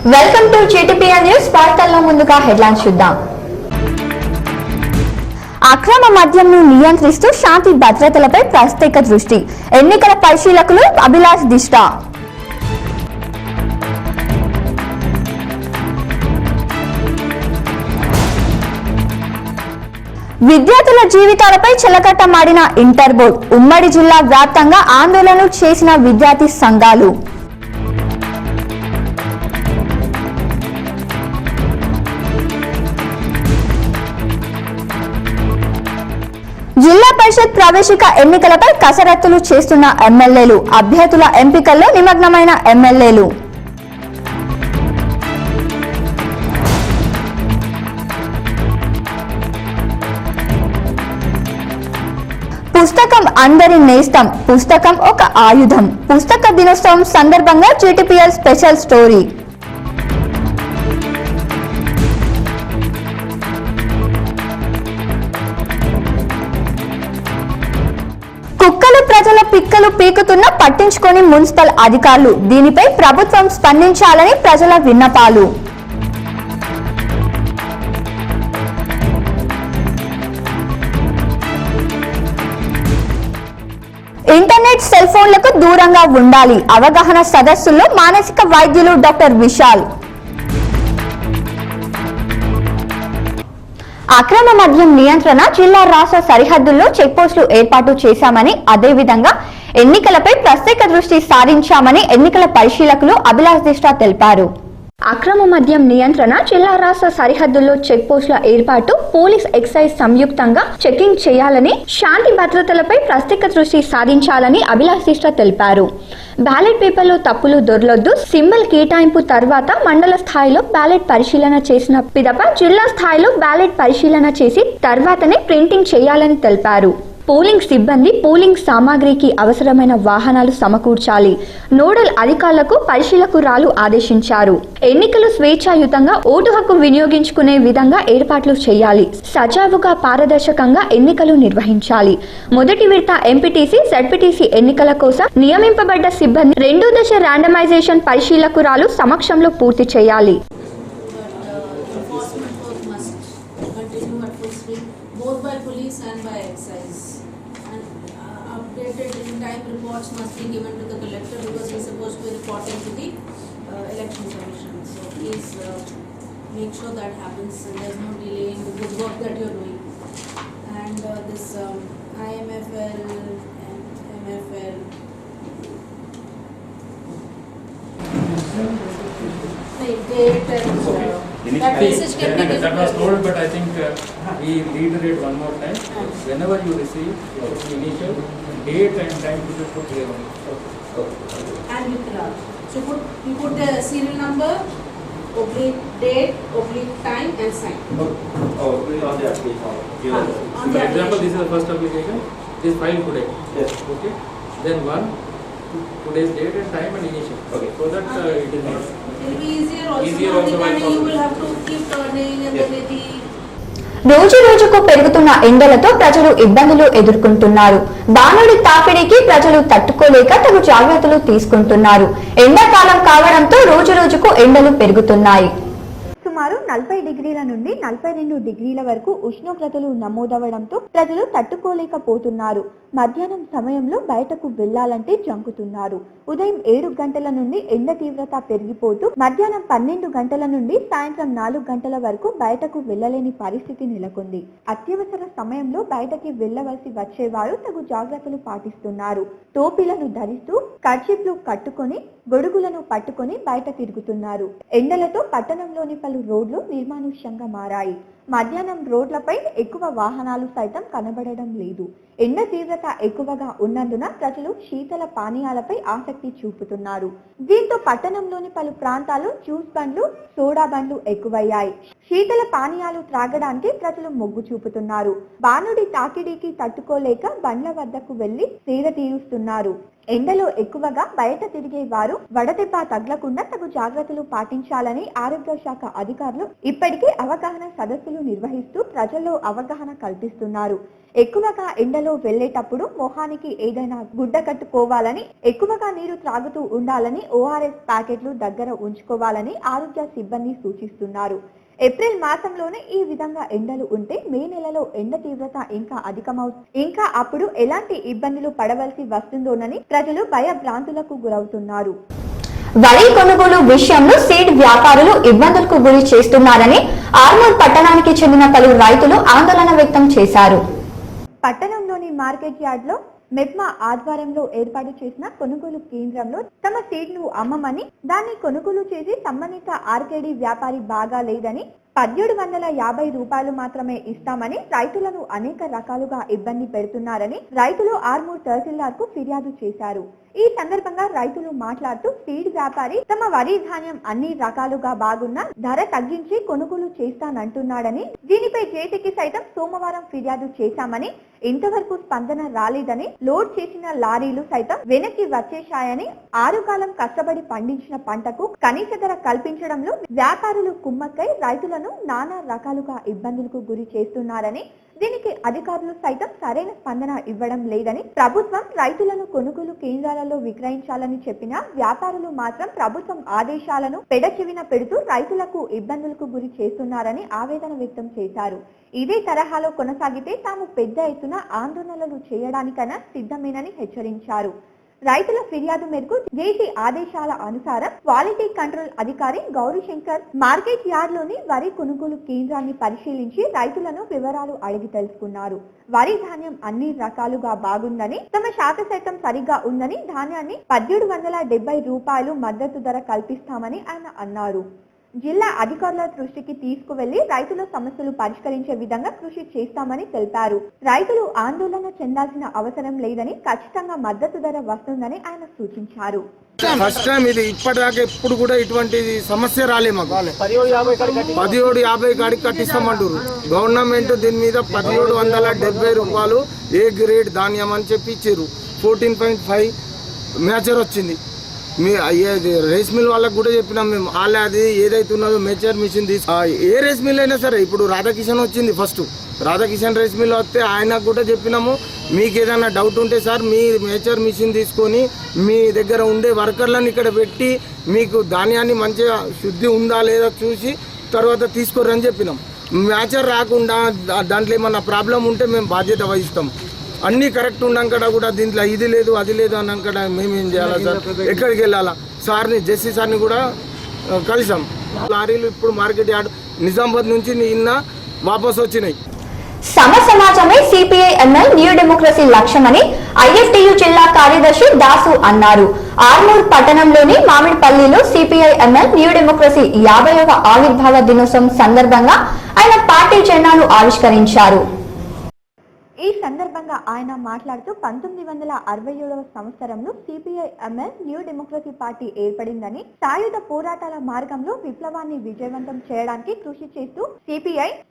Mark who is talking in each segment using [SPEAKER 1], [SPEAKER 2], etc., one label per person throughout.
[SPEAKER 1] Welcome to GTPL news. వార్తల్లో ముందుగా headlines చూద్దాం. అక్రమ మద్యంను నియంత్రిస్తూ శాంతి భద్రతలపై ప్రత్యేక దృష్టి. ఎన్నికల పరిశీలకులు అభిలాష్ దిష్టా. విద్యార్థుల జీవితాలపై చెలకట్టమాడిన ఇంటర్ బోర్డు. ఉమ్మడి జిల్లా వ్యాప్తంగా ఆందోళనలు చేసిన విద్యార్థి సంఘాలు. జిల్లా పరిషత్ ప్రవేశిక ఎన్నికలపై కసరత్తులు చేస్తున్న ఎమ్మెల్యేలు. అభ్యర్థుల ఎంపికల్లో నిమగ్నమైన ఎమ్మెల్యేలు. పుస్తకం అందరి నేస్తం. పుస్తకం ఒక ఆయుధం. పుస్తక దినోత్సవం సందర్భంగా జీటీపీఎల్ స్పెషల్ స్టోరీ. కుక్కలు ప్రజల పిక్కలు పీకుతున్నా పట్టించుకొని మున్సిపల్ అధికారులు. దీనిపై ప్రభుత్వం స్పందించాలని ప్రజల విన్నపాలు. ఇంటర్నెట్ సెల్ ఫోన్లకు దూరంగా ఉండాలి. అవగాహన సదస్సుల్లో మానసిక వైద్యులు డాక్టర్ విశాల్. అక్రమ మద్యం నియంత్రణ జిల్లా రాష్ట్ర సరిహద్దుల్లో చెక్పోస్టులు ఏర్పాటు చేశామని, అదేవిధంగా ఎన్నికలపై ప్రత్యేక దృష్టి సారించామని ఎన్నికల పరిశీలకులు అభిలాష్ దిష్టా తెలిపారు. అక్రమ మద్యం నియంత్రణ జిల్లా రాష్ట్ర సరిహద్దుల్లో చెక్ పోస్టుల ఏర్పాటు, పోలీస్ ఎక్సైజ్ సంయుక్తంగా చెకింగ్ చేయాలని, శాంతి భద్రతలపై ప్రత్యేక దృష్టి సాధించాలని అభిలాష్ దిష్టా తెలిపారు. బ్యాలెట్ పేపర్లో తప్పులు దొరలొద్దు. సింబల్ కేటాయింపు తర్వాత మండల స్థాయిలో బ్యాలెట్ పరిశీలన చేసిన పిదప జిల్లా స్థాయిలో బ్యాలెట్ పరిశీలన చేసి తర్వాతనే ప్రింటింగ్ చేయాలని తెలిపారు. పోలింగ్ సిబ్బంది పోలింగ్ సామాగ్రికి అవసరమైన వాహనాలు సమకూర్చాలి. నోడల్ అధికారులకు పరిశీలకురాలు ఆదేశించారు. ఎన్నికలు స్వేచ్ఛాయుతంగా ఓటు హక్కు వినియోగించుకునే విధంగా ఏర్పాట్లు చేయాలి. సజావుగా పారదర్శకంగా ఎన్నికలు నిర్వహించాలి. మొదటి విడత ఎంపీటీసీ, జడ్పీటీసీ ఎన్నికల కోసం నియమింపబడ్డ సిబ్బంది 2వ దశ ర్యాండమైజేషన్ పరిశీలకురాలు సమక్షంలో పూర్తి చేయాలి.
[SPEAKER 2] Updated in time reports must be given to the collector because he is supposed to be reporting to the election commission. So please make sure that happens and there is no delay in the good work that you are doing. And this IMFL and MFL. Date and that message can be given.
[SPEAKER 3] That was told, but I think we reiterate one more time. Whenever you receive initial date and time, you should put here on it.
[SPEAKER 2] And with love. So you put the serial number, oblique date, oblique time and sign.
[SPEAKER 3] Oh, on the application. For example, this is the first application. This file today.
[SPEAKER 4] Yes.
[SPEAKER 3] Okay. Then one, today's date and time and initial. Okay. So that it is not.
[SPEAKER 2] It will be easier also. You will have to keep turning and then it will.
[SPEAKER 1] రోజు రోజుకు పెరుగుతున్న ఎండలతో ప్రజలు ఇబ్బందులు ఎదుర్కొంటున్నారు. బాణుడి తాకిడికి ప్రజలు తట్టుకోలేక తగు జాగ్రత్తలు తీసుకుంటున్నారు. ఎండాకాలం కావడంతో రోజు రోజుకు ఎండలు పెరుగుతున్నాయి. సుమారు 40 డిగ్రీల నుండి 42 డిగ్రీల వరకు ఉష్ణోగ్రతలు నమోదవడంతో ప్రజలు తట్టుకోలేకపోతున్నారు. మధ్యాహ్నం సమయంలో బయటకు వెళ్లాలంటే జంకుతున్నారు. ఉదయం 7 గంటల నుండి ఎండ తీవ్రత పెరిగిపోతూ మధ్యాహ్నం 12 గంటల నుండి సాయంత్రం 4 గంటల వరకు బయటకు వెళ్లలేని పరిస్థితి నెలకొంది. అత్యవసర సమయంలో బయటకి వెళ్లవలసి వచ్చేవారు తగు జాగ్రత్తలు పాటిస్తున్నారు. టోపీలను ధరిస్తూ కర్చీఫ్లు కట్టుకొని గొడుగులను పట్టుకొని బయట తిరుగుతున్నారు. ఎండలతో పట్టణంలోని పలు రోడ్లు నిర్మానుష్యంగా మారాయి. మధ్యాహ్నం రోడ్లపై ఎక్కువ వాహనాలు సైతం కనబడడం లేదు. ఎండ తీవ్రత ఎక్కువగా ఉన్నందున ప్రజలు శీతల పానీయాలపై ఆసక్తి చూపుతున్నారు. దీంతో పట్టణంలోని పలు ప్రాంతాల్లో జ్యూస్ బండ్లు, సోడా బండ్లు ఎక్కువయ్యాయి. శీతల పానీయాలు త్రాగడానికి ప్రజలు మొగ్గు చూపుతున్నారు. బాణుడి తాకిడికి తట్టుకోలేక బండ్ల వద్దకు వెళ్లి సేద తీరుస్తున్నారు. ఎండలో ఎక్కువగా బయట తిరిగే వారు వడదెబ్బ తగలకుండా తగు జాగ్రత్తలు పాటించాలని ఆరోగ్య శాఖ అధికారులు ఇప్పటికే అవగాహన సదస్సులు తరగతులు నిర్వహిస్తూ ప్రజల్లో అవగాహన కల్పిస్తున్నారు. ఎక్కువగా ఎండలో వెళ్లేటప్పుడు మొహానికి ఏదైనా గుడ్డ కట్టుకోవాలని, ఎక్కువగా నీరు త్రాగుతూ ఉండాలని, ORS ప్యాకెట్లు దగ్గర ఉంచుకోవాలని ఆరోగ్య సిబ్బంది సూచిస్తున్నారు. ఏప్రిల్ మాసంలోనే ఈ విధంగా ఎండలు ఉంటే మే నెలలో ఎండ తీవ్రత ఇంకా అప్పుడు ఎలాంటి ఇబ్బందులు పడవలసి వస్తుందోనని ప్రజలు భయభ్రాంతులకు గురవుతున్నారు. వరి కొనుగోలు విషయంలో సీడ్ వ్యాపారులు ఇబ్బందులకు గురి చేస్తున్నారని ఆర్మూర్ పట్టణానికి చెందిన పలువురు రైతులు ఆందోళన వ్యక్తం చేశారు. పట్టణంలోని మార్కెట్ యార్డ్ లో మెప్మా ఆధ్వర్యంలో ఏర్పాటు చేసిన కొనుగోలు కేంద్రంలో తమ సీడ్ ను అమ్మమని, దాన్ని కొనుగోలు చేసి సంబంధిత ఆర్కేడీ వ్యాపారి బాగా లేదని, 1750 రూపాయలు మాత్రమే ఇస్తామని రైతులను అనేక రకాలుగా ఇబ్బంది పెడుతున్నారని రైతులు ఆర్మూర్ తహసీల్దార్ కు ఫిర్యాదు చేశారు. ఈ సందర్భంగా రైతులు మాట్లాడుతూ సీడ్ వ్యాపారి తమ వరి ధాన్యం అన్ని రకాలుగా బాగున్నా ధర తగ్గించి కొనుగోలు చేస్తానంటున్నాడని, దీనిపై జేసీకి సైతం సోమవారం ఫిర్యాదు చేశామని, ఇంతవరకు స్పందన రాలేదని, లోడ్ చేసిన లారీలు సైతం వెనక్కి వచ్చేశాయని, 6 కాలం కష్టపడి పండించిన పంటకు కనీస ధర కల్పించడంలో వ్యాపారులు కుమ్మక్కై రైతులను నానా రకాలుగా ఇబ్బందులకు గురి చేస్తున్నారని, దీనికి అధికారులు సైతం సరైన స్పందన ఇవ్వడం లేదని, ప్రభుత్వం రైతులను కొనుగోలు కేంద్రాలలో విక్రయించాలని చెప్పినా వ్యాపారులు మాత్రం ప్రభుత్వం ఆదేశాలను పెడచెవిన పెడుతూ రైతులకు ఇబ్బందులకు గురి చేస్తున్నారని ఆవేదన వ్యక్తం చేశారు. ఇదే తరహాలో కొనసాగితే తాము పెద్ద ఎత్తున ఆందోళనలు చేయడానికైనా సిద్ధమేనని హెచ్చరించారు. రైతుల ఫిర్యాదు మేరకు జేసీ ఆదేశాల అనుసారం క్వాలిటీ కంట్రోల్ అధికారి గౌరీశంకర్ మార్కెట్ యార్డ్ లోని వరి కొనుగోలు కేంద్రాన్ని పరిశీలించి రైతులను వివరాలు అడిగి తెలుసుకున్నారు. వరి ధాన్యం అన్ని రకాలుగా బాగుందని, తమ శాఖ సైతం సరిగా ఉందని, ధాన్యాన్ని 1770 రూపాయలు మద్దతు ధర కల్పిస్తామని ఆయన అన్నారు. జిల్లా అధికారుల దృష్టికి తీసుకువెళ్లి రైతుల సమస్యలు పరిష్కరించే విధంగా కృషి చేస్తామని తెలిపారు. రైతులు ఆందోళన చెందాల్సిన అవసరం లేదని, ఖచ్చితంగా మద్దతు ధర వస్తుందని ఆయన సూచించారు.
[SPEAKER 4] ఫస్ట్ టైం ఇది, ఇప్పటిదాకా ఎప్పుడు కూడా ఇటువంటి సమస్య రాలే మాకు. 1750 కాడికి కట్టిస్తామంటారు గవర్నమెంట్. దీని మీద 1770 రూపాయలు ఏ గ్రేడ్ ధాన్యం అని చెప్పి ఇచ్చారు. 14.5 మేచర్ వచ్చింది. మీ రైస్ మిల్ వాళ్ళకి కూడా చెప్పినాం మేము. అది ఏదైతే ఉన్నదో మేచర్ మిషన్ ఏ రైస్ మిల్ అయినా సరే, ఇప్పుడు రాధాకిషన్ వచ్చింది ఫస్ట్, రాధాకిషన్ రైస్ మిల్ వస్తే ఆయనకు కూడా చెప్పినాము, మీకు ఏదైనా డౌట్ ఉంటే సార్ మీ మేచర్ మిషన్ తీసుకొని మీ దగ్గర ఉండే వర్కర్లను ఇక్కడ పెట్టి మీకు ధాన్యాన్ని మంచిగా శుద్ధి ఉందా లేదా చూసి తర్వాత తీసుకోరని చెప్పినాం. మేచర్ రాకుండా దాంట్లో ఏమన్నా ప్రాబ్లం ఉంటే మేము బాధ్యత వహిస్తాం. అన్నీ కరెక్ట్ ఉన్నాక కూడా దీంట్లో ఇది లేదు అది లేదు అన్నాక మేమేం చేయాలా సార్? ఎక్కడికి వెళ్ళాలా? సార్ని, జెస్సీ సార్ని కూడా కలిసాం. లారీలు ఇప్పుడు మార్కెట్ యార్డ్ నిజామాబాద్ నుంచి నిన్న వాపస్ వచ్చినాయి.
[SPEAKER 1] సమాజమే సిపిఐ ఎంఎల్ న్యూ డెమోక్రసీ లక్ష్యమని ఐఎఫ్టియు జిల్లా కార్యదర్శి దాసు అన్నారు. ఆర్మూర్ పట్టణంలోని మామిడిపల్లిలో సిపిఐ ఎంఎల్ న్యూ డెమోక్రసీ 50వ ఆవిర్భావ దినోత్సవం సందర్భంగా ఆయన పార్టీ జెండాను ఆవిష్కరించారు. ఈ సందర్భంగా ఆయన మాట్లాడుతూ 1967వ సంవత్సరంలో CPI ML new democracy party ఏర్పడిందని, సాయుధ పోరాటాల మార్గంలో విప్లవాన్ని విజయవంతం చేయడానికి కృషి చేస్తూ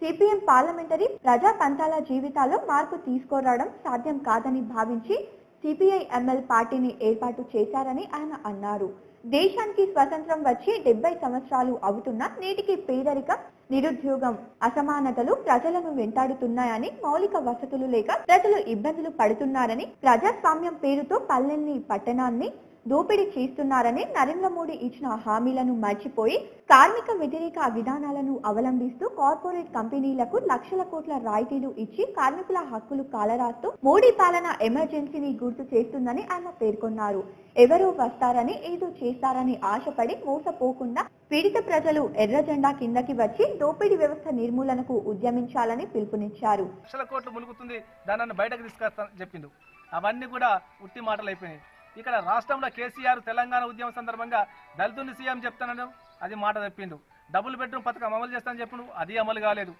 [SPEAKER 1] సిపిఎం పార్లమెంటరీ ప్రజా పంతాల జీవితాల్లో మార్పు తీసుకురావడం సాధ్యం కాదని భావించి సిపిఐ ఎంఎల్ పార్టీని ఏర్పాటు చేశారని ఆయన అన్నారు. దేశానికి స్వతంత్రం వచ్చి 70 సంవత్సరాలు అవుతున్నా నేటికి పేదరికం, నిరుద్యోగం, అసమానతలు ప్రజలను వెంటాడుతున్నాయని, మౌలిక వసతులు లేక ప్రజలు ఇబ్బందులు పడుతున్నారని, ప్రజాస్వామ్యం పేరుతో పల్లెల్ని, పట్టణాన్ని దోపిడీ చేస్తున్నారని, నరేంద్ర మోడీ ఇచ్చిన హామీలను మర్చిపోయి కార్మిక వ్యతిరేక విధానాలను అవలంబిస్తూ కార్పొరేట్ కంపెనీలకు లక్షల కోట్ల రాయితీలు ఇచ్చి కార్మికుల హక్కులు కాలరాస్తూ మోడీ పాలన ఎమర్జెన్సీని గుర్తు చేస్తుందని ఆయన పేర్కొన్నారు. ఎవరో వస్తారని, ఏదో చేస్తారని ఆశపడి మోసపోకుండా పీడిత ప్రజలు ఎర్ర జెండా కిందకి వచ్చి దోపిడీ వ్యవస్థ నిర్మూలనకు ఉద్యమించాలని పిలుపునిచ్చారు.
[SPEAKER 5] లక్షల కోట్లు ములుగుతుంది, దాన్ని బయటకు తీసుకొస్తానని చెప్పిండు. అవన్నీ కూడా ఉట్టి మాటలు అయిపోయినాయి. ఇక్కడ రాష్ట్రంలో కేసీఆర్ తెలంగాణ ఉద్యమం సందర్భంగా దళితుని సీఎం చెప్తానని అది మాట చెప్పిండు. డబుల్ బెడ్రూమ్ పథకం అమలు చేస్తానని చెప్పిండు, అది అమలు కాలేదు.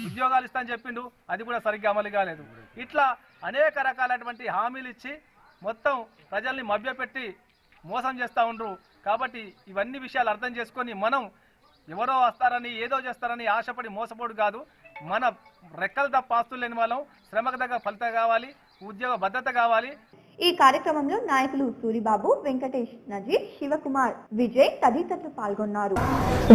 [SPEAKER 5] ఉద్యోగాలు ఇస్తానని చెప్పిండు, అది కూడా సరిగ్గా అమలు కాలేదు. ఇట్లా అనేక రకాలైనటువంటి హామీలు ఇచ్చి మొత్తం ప్రజల్ని మభ్యపెట్టి మోసం చేస్తూ ఉండరు. కాబట్టి ఇవన్నీ విషయాలు అర్థం చేసుకొని మనం ఎవరో వస్తారని, ఏదో చేస్తారని ఆశపడి మోసపోడు కాదు. మన రెక్కలు తప్ప ఆస్తులు లేని వాళ్ళం, శ్రమకు తగ్గ ఫలితం కావాలి, ఉద్యోగ భద్రత కావాలి.
[SPEAKER 1] ఈ కార్యక్రమంలో నాయకులు సూరిబాబు, వెంకటేష్, నజీర్, శివకుమార్, విజయ్ తదితరులు పాల్గొన్నారు.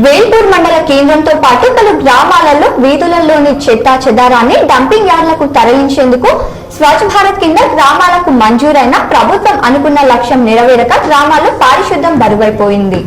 [SPEAKER 1] వేల్పూర్ మండల కేంద్రంతో పాటు పలు గ్రామాలలో వీధులలోని చెత్త చెదారాన్ని డంపింగ్ యార్డులకు తరలించేందుకు స్వచ్ఛ భారత్ కింద గ్రామాలకు మంజూరైన ప్రభుత్వం అనుకున్న లక్ష్యం నెరవేరక గ్రామాల్లో పారిశుద్ధ్యం బరువైపోయింది.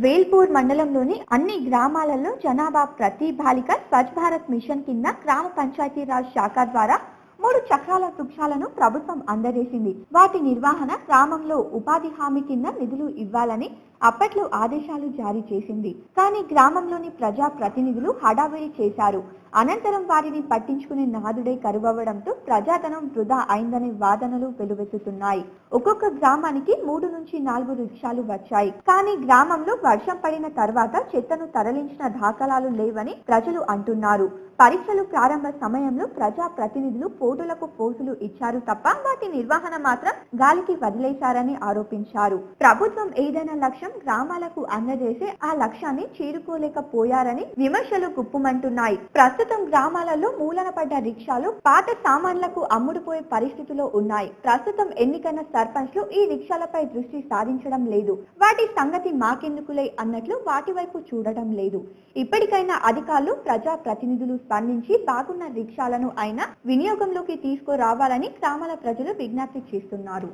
[SPEAKER 1] వేల్పూర్ మండలంలోని అన్ని గ్రామాలలో జనాభా ప్రతి బాలిక స్వచ్ఛ భారత్ మిషన్ కింద గ్రామ పంచాయతీరాజ్ శాఖ ద్వారా 3 చక్రాల వృక్షాలను ప్రభుత్వం అందజేసింది. వాటి నిర్వహణ గ్రామంలో ఉపాధి హామీ కింద నిధులు ఇవ్వాలని అప్పట్లో ఆదేశాలు జారీ చేసింది. కానీ గ్రామంలోని ప్రజా ప్రతినిధులు హడావిడి చేశారు. అనంతరం వారిని పట్టించుకునే నాదుడే కరువవ్వడంతో ప్రజాధనం వృధా అయిందనే వాదనలు వెలువెత్తుతున్నాయి. ఒక్కొక్క గ్రామానికి 3 నుంచి 4 రిక్షాలు వచ్చాయి. కానీ గ్రామంలో వర్షం పడిన తర్వాత చెత్తను తరలించిన దాఖలాలు లేవని ప్రజలు అంటున్నారు. పరీక్షలు ప్రారంభ సమయంలో ప్రజా ప్రతినిధులు పోటులకు పోసులు ఇచ్చారు తప్ప వాటి నిర్వహణ మాత్రం గాలికి వదిలేశారని ఆరోపించారు. ప్రభుత్వం ఏదైనా లక్ష్యం గ్రామాలకు అందజేసే ఆ లక్ష్యాన్ని చేరుకోలేకపోయారని విమర్శలు గుప్పుమంటున్నాయి. ప్రస్తుతం గ్రామాలలో మూలన పడ్డ రిక్షాలు పాత సామాన్లకు అమ్ముడుపోయే పరిస్థితిలో ఉన్నాయి. ప్రస్తుతం ఎన్నికైన సర్పంచ్లు ఈ రిక్షాలపై దృష్టి సాధించడం లేదు. వాటి సంగతి మాకెందుకులే అన్నట్లు వాటి వైపు చూడడం లేదు. ఇప్పటికైనా అధికారులు ప్రజా ప్రతినిధులు స్పందించి బాగున్న రిక్షాలను అయినా వినియోగంలోకి తీసుకురావాలని గ్రామాల ప్రజలు విజ్ఞప్తి చేస్తున్నారు.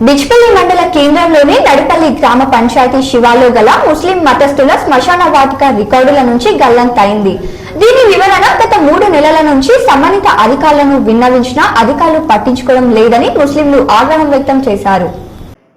[SPEAKER 1] డిచ్పల్లి మండల కేంద్రంలోని నడిపల్లి గ్రామ పంచాయతీ శివార్లో గల ముస్లిం మతస్థుల శ్మశాన వాటిక రికార్డుల నుంచి గల్లంతైంది. దీని వివరణ గత 3 నెలల నుంచి సంబంధిత అధికారులను విన్నవించినా అధికారులు పట్టించుకోవడం లేదని ముస్లింలు ఆగ్రహం వ్యక్తం చేశారు.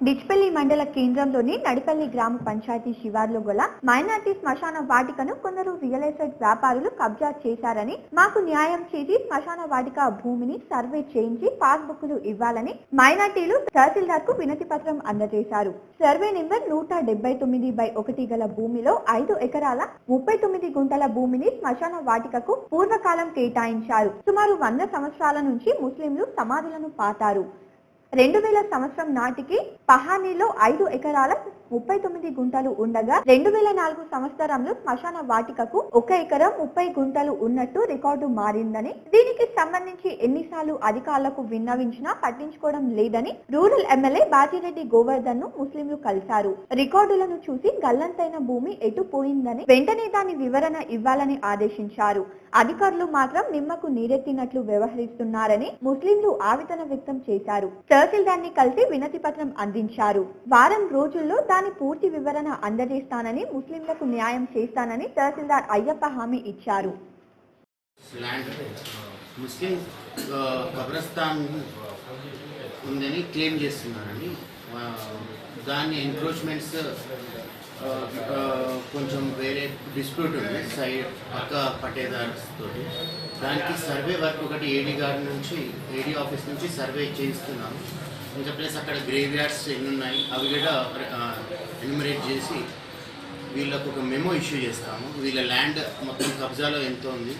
[SPEAKER 1] డిచ్పల్లి మండల కేంద్రంలోని నడిపల్లి గ్రామ పంచాయతీ శివార్లో గల మైనార్టీ శ్మశాన వాటికను కొందరు రియల్ ఎస్టేట్ వ్యాపారులు కబ్జా చేశారని, మాకు న్యాయం చేసి శ్మశాన వాటిక భూమిని సర్వే చేయించి పాస్బుక్లు ఇవ్వాలని మైనార్టీలు తహసీల్దార్ కు వినతి పత్రం అందజేశారు. సర్వే నెంబర్ 179/1 గల భూమిలో 5 ఎకరాల 39 గుంటల భూమిని శ్మశాన వాటికకు పూర్వకాలం కేటాయించారు. సుమారు 100 సంవత్సరాల నుంచి ముస్లింలు సమాధులను పాతారు. 2000 సంవత్సరం నాటికి పహానీలో 5 ఎకరాల 39 గుంటలు ఉండగా 2004 సంవత్సరంలో శ్మశాన వాటికకు 1 ఎకరం 30 గుంటలు ఉన్నట్టు రికార్డు మారిందని, దీనికి సంబంధించి ఎన్నిసార్లు అధికారులకు విన్నవించినా పట్టించుకోవడం లేదని రూరల్ ఎమ్మెల్యే బాజిరెడ్డి గోవర్ధన్ ను ముస్లింలు కలిశారు. రికార్డులను చూసి గల్లంతైన భూమి ఎటు పోయిందని వెంటనే దాని వివరణ ఇవ్వాలని ఆదేశించారు. అధికారులు మాత్రం నిమ్మకు నీరెత్తినట్లు వ్యవహరిస్తున్నారని ముస్లింలు ఆవేదన వ్యక్తం చేశారు. తహసీల్దార్ ని కలిసి వినతి పత్రం అందించారు. వారం రోజుల్లో దాని పూర్తి వివరణ అందజేస్తానని, ముస్లింలకు న్యాయం చేస్తానని తహసీల్దార్ అయ్యప్ప హామీ ఇచ్చారు.
[SPEAKER 6] ముస్లిం కబ్రస్థాన్ ఉందని క్లెయిమ్ చేస్తున్నారని, దాన్ని ఎంక్రోచ్మెంట్స్ కొంచెం వేరే డిస్ప్యూట్ ఉంది సైడ్ పక్క పట్టేదార్స్ తోటి. దానికి సర్వే వర్క్ ఒకటి ఏడీ గారి నుంచి ఏడీ ఆఫీస్ నుంచి సర్వే చేయిస్తున్నాము. ఇంకా ప్లస్ అక్కడ గ్రేవ్ యార్డ్స్ ఎన్ని ఉన్నాయి అవి కూడా ఎన్యుమరేట్ చేసి వీళ్ళకు ఒక మెమో ఇష్యూ చేస్తాము. వీళ్ళ ల్యాండ్ మొత్తం కబ్జాలో ఎంత ఉంది,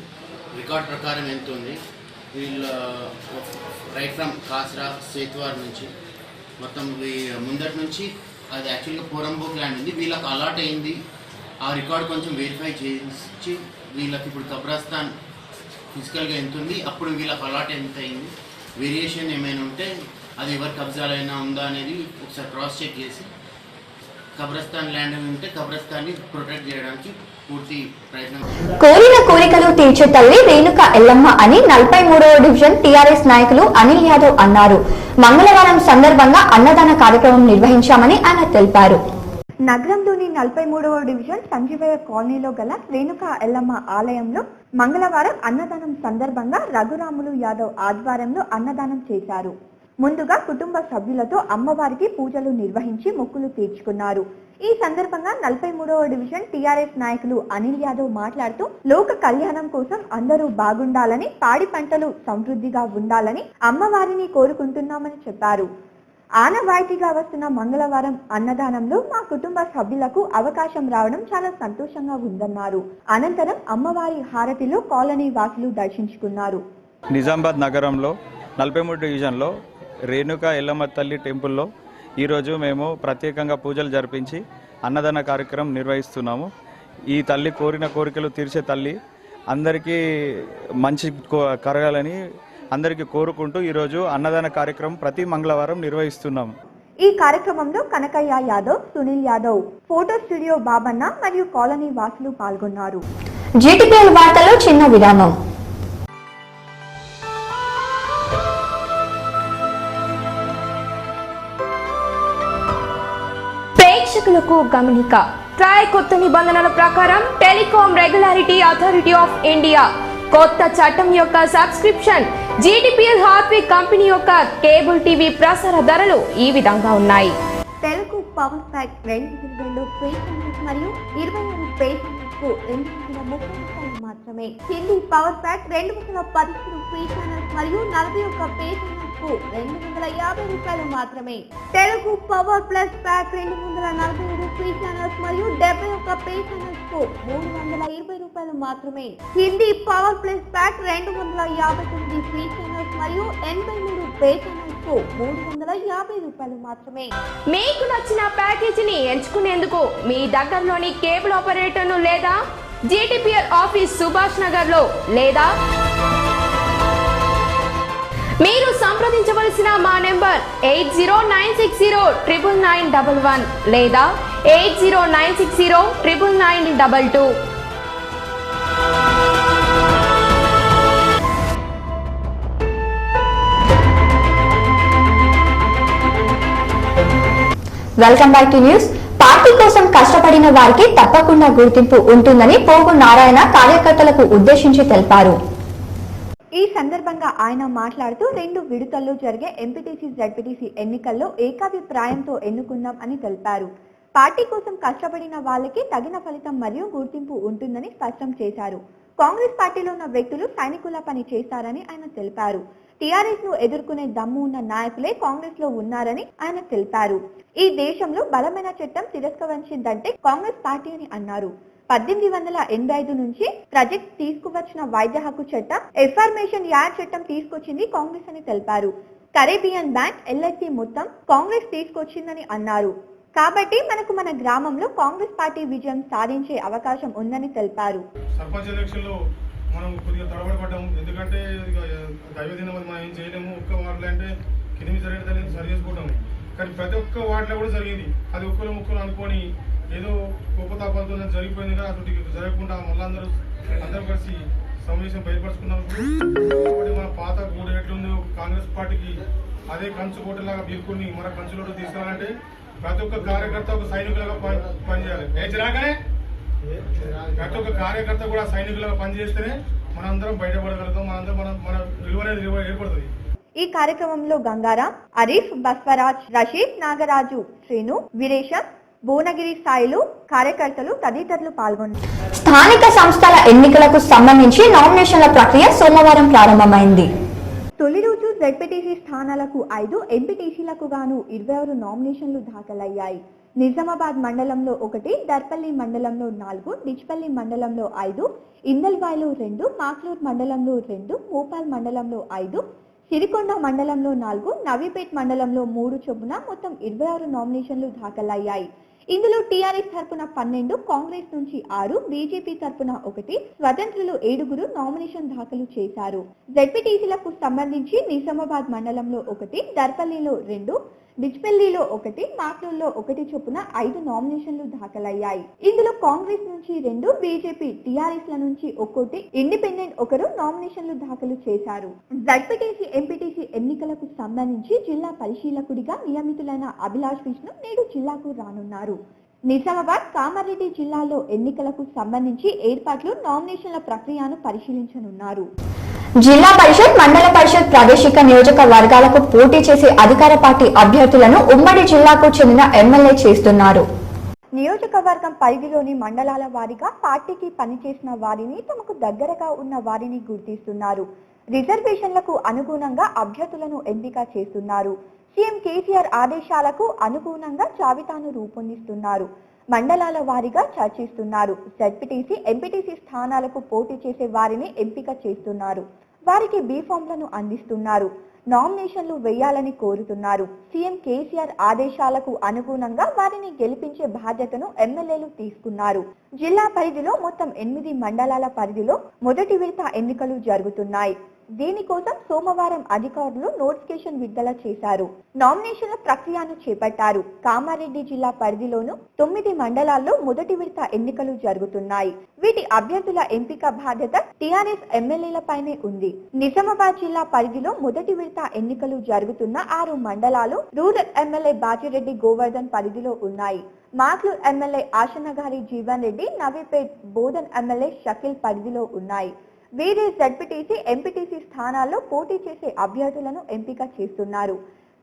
[SPEAKER 6] రికార్డ్ ప్రకారం ఎంత ఉంది, వీళ్ళ రైట్ ఫ్రమ్ కాసరా సేత్వార్ నుంచి మొత్తం ముందటి నుంచి అది యాక్చువల్గా పోరంబోక్ ల్యాండ్ ఉంది, వీళ్ళకి అలాట్ అయింది. ఆ రికార్డ్ కొంచెం వెరిఫై చేసి వీళ్ళకి ఇప్పుడు కబ్రస్థాన్ ఫిజికల్గా ఎంత ఉంది, అప్పుడు వీళ్ళకి అలాట్ ఎంత అయింది, వేరియేషన్ ఏమైనా ఉంటే అది ఎవరి కబ్జాలైనా ఉందా అనేది ఒకసారి క్రాస్ చెక్ చేసి కబ్రస్థాన్ ల్యాండ్ ఉంటే కబ్రస్థాన్ని ప్రొటెక్ట్ చేయడానికి పూర్తి ప్రయత్నం.
[SPEAKER 1] కోరిన కోరికలు తీర్చే తల్లి రేణుక ఎల్లమ్మ అని 43వ డివిజన్ టీఆర్ఎస్ నాయకులు అనిల్ యాదవ్ అన్నారు. మంగళవారం సందర్భంగా అన్నదాన కార్యక్రమం నిర్వహించామని ఆయన తెలిపారు. నగరంలోని 43వ డివిజన్ సంజీవయ్య కాలనీలో గల రేణుక ఎల్లమ్మ ఆలయంలో మంగళవారం అన్నదానం సందర్భంగా రఘురాములు యాదవ్ ఆధ్వర్యంలో అన్నదానం చేశారు. ముందుగా కుటుంబ సభ్యులతో అమ్మవారికి పూజలు నిర్వహించి మొక్కులు తీర్చుకున్నారు. ఈ సందర్భంగా 43వ డివిజన్ టీఆర్ఎస్ నాయకులు అనిల్ యాదవ్ మాట్లాడుతూ లోక కళ్యాణం కోసం అందరూ బాగుండాలని, పాడి పంటలు సమృద్ధిగా ఉండాలని అమ్మవారిని కోరుకుంటున్నామని చెప్పారు. ఆనవాయితీగా వస్తున్న మంగళవారం అన్నదానంలో మా కుటుంబ సభ్యులకు అవకాశం రావడం చాలా సంతోషంగా ఉందన్నారు. అనంతరం అమ్మవారి హారతిలో కాలనీ వాసులు దర్శించుకున్నారు.
[SPEAKER 7] నిజామాబాద్ నగరంలో 43 డివిజన్లో రేణుక ఎల్లమ్మ తల్లి టెంపుల్లో ఈరోజు మేము ప్రత్యేకంగా పూజలు జరిపించి అన్నదాన కార్యక్రమం నిర్వహిస్తున్నాము. ఈ తల్లి కోరిన కోరికలు తీర్చే తల్లి, అందరికీ మంచి కరగాలని అందరికీ కోరుకుంటూ ఈరోజు అన్నదాన కార్యక్రమం ప్రతి మంగళవారం నిర్వహిస్తున్నాము.
[SPEAKER 1] ఈ కార్యక్రమంలో కనకయ్య యాదవ్, సునీల్ యాదవ్, ఫోటో స్టూడియో బాబన్న మరియు కాలనీ వాసులు పాల్గొన్నారు. జీటీపీఎల్ వార్తల్లో చిన్న విరామం.
[SPEAKER 8] ప్రేక్షకులకు గమనిక. ట్రాయ్ కొత్త నిబంధనల ప్రకారం telecom regulatory authority of India కొత్త చట్టం యొక్క సబ్స్క్రిప్షన్ జీటీపీఎల్ హాత్వే కంపెనీ యొక్క కేబుల్ టీవీ ప్రసార ధరలు ఈ విధంగా ఉన్నాయి.
[SPEAKER 1] Telugu power pack 2 free channels మరియు 26 పే ఛానల్స్కు 230 మాత్రమే. Hindi power pack 217 free channels మరియు 41 పే ఛానల్స్కు 250 మాత్రమే. Telugu power plus pack 247 free channels మరియు 71 పే ఛానల్స్కు 320 మాత్రమే. Hindi power plus pack 259 free channels మరియు 83 పే ఛానల్స్కు 350 మాత్రమే.
[SPEAKER 8] మీకు నచ్చిన ప్యాకేజీని ఎంచుకునేందుకు మీ దగ్గరలోని కేబుల్ ఆపరేటర్ను లేదా జీటీపీఎల్ ఆఫీస్ సుభాష్ నగర్ లో లేదా మీరు సంప్రదించవలసిన మా నెంబర్ 8096099911 లేదా 8096099922.
[SPEAKER 1] Welcome back to news. Party కోసం కష్టపడిన వారికి తప్పకుండా గుర్తింపు ఉంటుందని పోగు నారాయణ కార్యకర్తలకు ఉద్దేశించి తెలిపారు. ఈ సందర్భంగా ఆయన మాట్లాడుతూ 2 విడతల్లో జరిగే ఎంపీటీసీ, జడ్పీటీసీ ఎన్నికల్లో ఏకాభిప్రాయంతో ఎన్నుకుందాం అని తెలిపారు. పార్టీ కోసం కష్టపడిన వాళ్ళకి తగిన ఫలితం మరియు గుర్తింపు ఉంటుందని స్పష్టం చేశారు. కాంగ్రెస్ పార్టీలో ఉన్న వ్యక్తులు సైనికుల పని చేస్తారని ఆయన తెలిపారు. టీఆర్ఎస్ ను ఎదుర్కొనే దమ్ము ఉన్న నాయకులే కాంగ్రెస్ లో ఉన్నారని ఆయన తెలిపారు. ఈ దేశంలో బలమైన చట్టం తిరస్కరించిందంటే కాంగ్రెస్ పార్టీ అని అన్నారు. 1885 నుంచి ప్రాజెక్ట్ తీసుకువచ్చిన వైద్య హక్కు చట్టం, ఎఫర్మేషన్ యాడ్ చట్టం తీసుకొచ్చింది కాంగ్రెస్ అని తెలిపారు. కరేబియన్ బ్యాంక్, ఎల్ఐసి మొత్తం కాంగ్రెస్ తీసుకొచ్చిందని అన్నారు. కాబట్టి మనకు మన గ్రామంలో కాంగ్రెస్ పార్టీ విజయం సాధించే అవకాశం ఉందని తెలిపారు.
[SPEAKER 9] సర్పంచ్ ఎలక్షన్ లో మనం కొద్దిగా తడబడపడ్డాము. ఎందుకంటే దైవదినం మనం ఏం చేయలేము. ఒక్క వార్డులో అంటే కింది జరిగేది సరి చేసుకుంటాము. కానీ ప్రతి ఒక్క వార్డులో కూడా జరిగింది. అది ఒక్కరు ముక్కలు అనుకొని ఏదో కోపతాపాలతో జరిగిపోయింది కదా, అటు జరగకుండా మళ్ళీ అందరూ కలిసి సమావేశం బయటపరుచుకున్నాం. కాబట్టి మన పాత గూడు ఎట్లుంది కాంగ్రెస్ పార్టీకి అదే కంచు కోటలాగా బీరుకుని మన కంచులో తీసుకురావాలంటే ప్రతి ఒక్క కార్యకర్త ఒక సైనికులుగా పనిచేయాలి. రాగానే ప్రతి ఒక్క కార్యకర్త కూడా సైనికులుగా పనిచేస్తేనే మనందరం బయటపడగలుగుతాం. మన విలువ అనేది ఏర్పడుతుంది.
[SPEAKER 1] ఈ కార్యక్రమంలో గంగారాం, అరీఫ్, బస్వరాజ్, రషీద్, నాగరాజు, శ్రీను, వీరేశం, భువనగిరి స్థాయిలు, కార్యకర్తలు తదితరులు పాల్గొన్నారు. స్థానిక సంస్థల ఎన్నికలకు సంబంధించి నామినేషన్ల ప్రక్రియ సోమవారం ప్రారంభమైంది. తొలి రోజు జెడ్పీటీసీ స్థానాలకు 5, ఎంపీటీసీలకు గాను 26 నామినేషన్లు దాఖలయ్యాయి. నిజామాబాద్ మండలంలో 1, దర్పల్లి మండలంలో 4, డిచ్పల్లి మండలంలో 5, ఇందల్వాయిలో 2, మాక్లూర్ మండలంలో 2, మోపాల్ మండలంలో 5, సిరికొండ మండలంలో 4, నవీపేట్ మండలంలో 3 చొప్పున మొత్తం 26 నామినేషన్లు దాఖలయ్యాయి. ఇందులో టీఆర్ఎస్ తరపున 12, కాంగ్రెస్ నుంచి 6, బీజేపీ తరపున 1, స్వతంత్రులు 7 నామినేషన్ దాఖలు చేశారు. జెడ్పీటీసీలకు సంబంధించి నిజామాబాద్ మండలంలో 1, దర్పల్లిలో 2, బిచ్పల్లిలో 1, మాక్లూర్లో 1 చొప్పున 5 నామినేషన్లు దాఖలయ్యాయి. ఇందులో కాంగ్రెస్ నుంచి 2, బీజేపీ, టీఆర్ఎస్ ల నుంచి 1, ఇండిపెండెంట్ 1 నామినేషన్లు దాఖలు చేశారు. జడ్పీటీసీ, ఎంపీటీసీ ఎన్నికలకు సంబంధించి జిల్లా పరిశీలకుడిగా నియమితులైన అభిలాష్ విష్ణు నేడు జిల్లాకు రానున్నారు. నిజామాబాద్, కామారెడ్డి జిల్లాలో ఎన్నికలకు సంబంధించి ఏర్పాట్లు, నామినేషన్ల ప్రక్రియను పరిశీలించనున్నారు. జిల్లా పరిషత్, మండల పరిషత్ ప్రాదేశిక నియోజకవర్గాలకు పోటీ చేసే అధికార పార్టీ అభ్యర్థులను ఉమ్మడి జిల్లాకు చెందిన ఎమ్మెల్యే చేస్తున్నారు. నియోజకవర్గం పరిధిలోని మండలాల వారీగా పార్టీకి పనిచేసిన వారిని, తమకు దగ్గరగా ఉన్న వారిని గుర్తిస్తున్నారు. రిజర్వేషన్లకు అనుగుణంగా అభ్యర్థులను ఎంపిక చేస్తున్నారు. సీఎం కేసీఆర్ ఆదేశాలకు అనుగుణంగా జాబితాను రూపొందిస్తున్నారు. మండలాల వారీగా చర్చిస్తున్నారు. జెడ్పీటీసీ, ఎంపీటీసీ స్థానాలకు పోటీ చేసే వారిని ఎంపిక చేస్తున్నారు. వారికి బీఫామ్లను అందిస్తున్నారు. నామినేషన్లు వేయాలని కోరుతున్నారు. సీఎం కేసీఆర్ ఆదేశాలకు అనుగుణంగా వారిని గెలిపించే బాధ్యతను ఎమ్మెల్యేలు తీసుకున్నారు. జిల్లా పరిధిలో మొత్తం 8 మండలాల పరిధిలో మొదటి విడత ఎన్నికలు జరుగుతున్నాయి. దీనికోసం సోమవారం అధికారులు నోటిఫికేషన్ విడుదల చేశారు. నామినేషన్ల ప్రక్రియను చేపట్టారు. కామారెడ్డి జిల్లా పరిధిలోను 9 మండలాల్లో మొదటి విడత ఎన్నికలు జరుగుతున్నాయి. వీటి అభ్యర్థుల ఎంపిక బాధ్యత టీఆర్ఎస్ ఎమ్మెల్యేలపైనే ఉంది. నిజామాబాద్ జిల్లా పరిధిలో మొదటి విడత ఎన్నికలు జరుగుతున్న 6 మండలాలు రూరల్ ఎమ్మెల్యే బాజిరెడ్డి గోవర్ధన్ పరిధిలో ఉన్నాయి. మాగ్లూర్ ఎమ్మెల్యే ఆశనగారి జీవన్ రెడ్డి, నవీపేట్ బోధన్ ఎమ్మెల్యే షకీల్ పరిధిలో ఉన్నాయి. వీరి జడ్పీటీసీ, ఎంపీటీసీ స్థానాల్లో పోటీ చేసే అభ్యర్థులను ఎంపిక చేస్తున్నారు.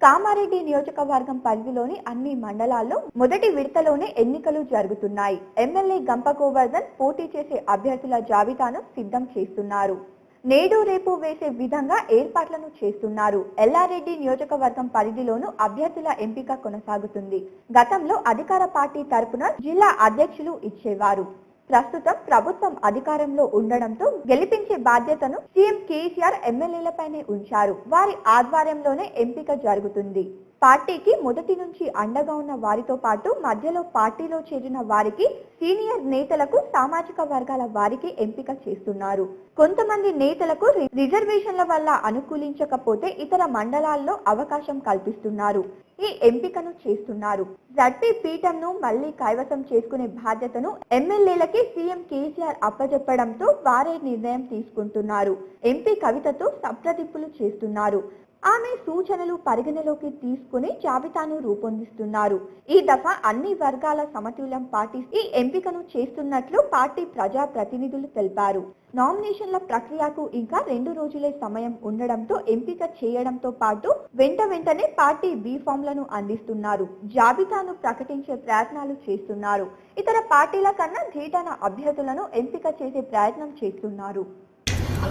[SPEAKER 1] కామారెడ్డి నియోజకవర్గం పరిధిలోని అన్ని మండలాల్లో మొదటి విడతలోనే ఎన్నికలు జరుగుతున్నాయి. ఎమ్మెల్యే గంప గోవర్ధన్ పోటీ చేసే అభ్యర్థుల జాబితాను సిద్ధం చేస్తున్నారు. నేడు రేపు వేసే విధంగా ఏర్పాట్లను చేస్తున్నారు. ఎల్లారెడ్డి నియోజకవర్గం పరిధిలోనూ అభ్యర్థుల ఎంపిక కొనసాగుతుంది. గతంలో అధికార పార్టీ తరపున జిల్లా అధ్యక్షులు ఇచ్చేవారు. ప్రస్తుతం ప్రభుత్వం అధికారంలో ఉండడంతో గెలిపించే బాధ్యతను సీఎం కేసీఆర్ ఎమ్మెల్యేలపైనే ఉంచారు. వారి ఆధ్వర్యంలోనే ఎంపిక జరుగుతుంది. పార్టీకి మొదటి నుంచి అండగా ఉన్న వారితో పాటు మధ్యలో పార్టీలో చేరిన వారికి, సీనియర్ నేతలకు, సామాజిక వర్గాల వారికి ఎంపిక చేస్తున్నారు. కొంతమంది నేతలకు రిజర్వేషన్ల వల్ల అనుకూలించకపోతే ఇతర మండలాల్లో అవకాశం కల్పిస్తున్నారు. ఈ ఎంపికను చేస్తున్నారు. జడ్పీ పీఠంను మళ్లీ కైవసం చేసుకునే బాధ్యతను ఎమ్మెల్యేలకి సీఎం కేసీఆర్ అప్పచెప్పడంతో వారే నిర్ణయం తీసుకుంటున్నారు. ఎంపీ కవితతో సంప్రదింపులు చేస్తున్నారు. ఆమె సూచనలు పరిగణలోకి తీసుకుని జాబితాను రూపొందిస్తున్నారు. ఈ దఫా అన్ని వర్గాల సమతుల్యం పాటిస్తూ ఈ ఎంపికను చేస్తున్నట్లు పార్టీ ప్రజా ప్రతినిధులు తెలిపారు. నామినేషన్ల ప్రక్రియకు ఇంకా 2 రోజులే సమయం ఉండడంతో ఎంపిక చేయడంతో పాటు వెంటనే పార్టీ బి ఫామ్లను అందిస్తున్నారు. జాబితాను ప్రకటించే ప్రయత్నాలు చేస్తున్నారు. ఇతర పార్టీల కన్నా ధీటైన అభ్యర్థులను ఎంపిక చేసే ప్రయత్నం చేస్తున్నారు.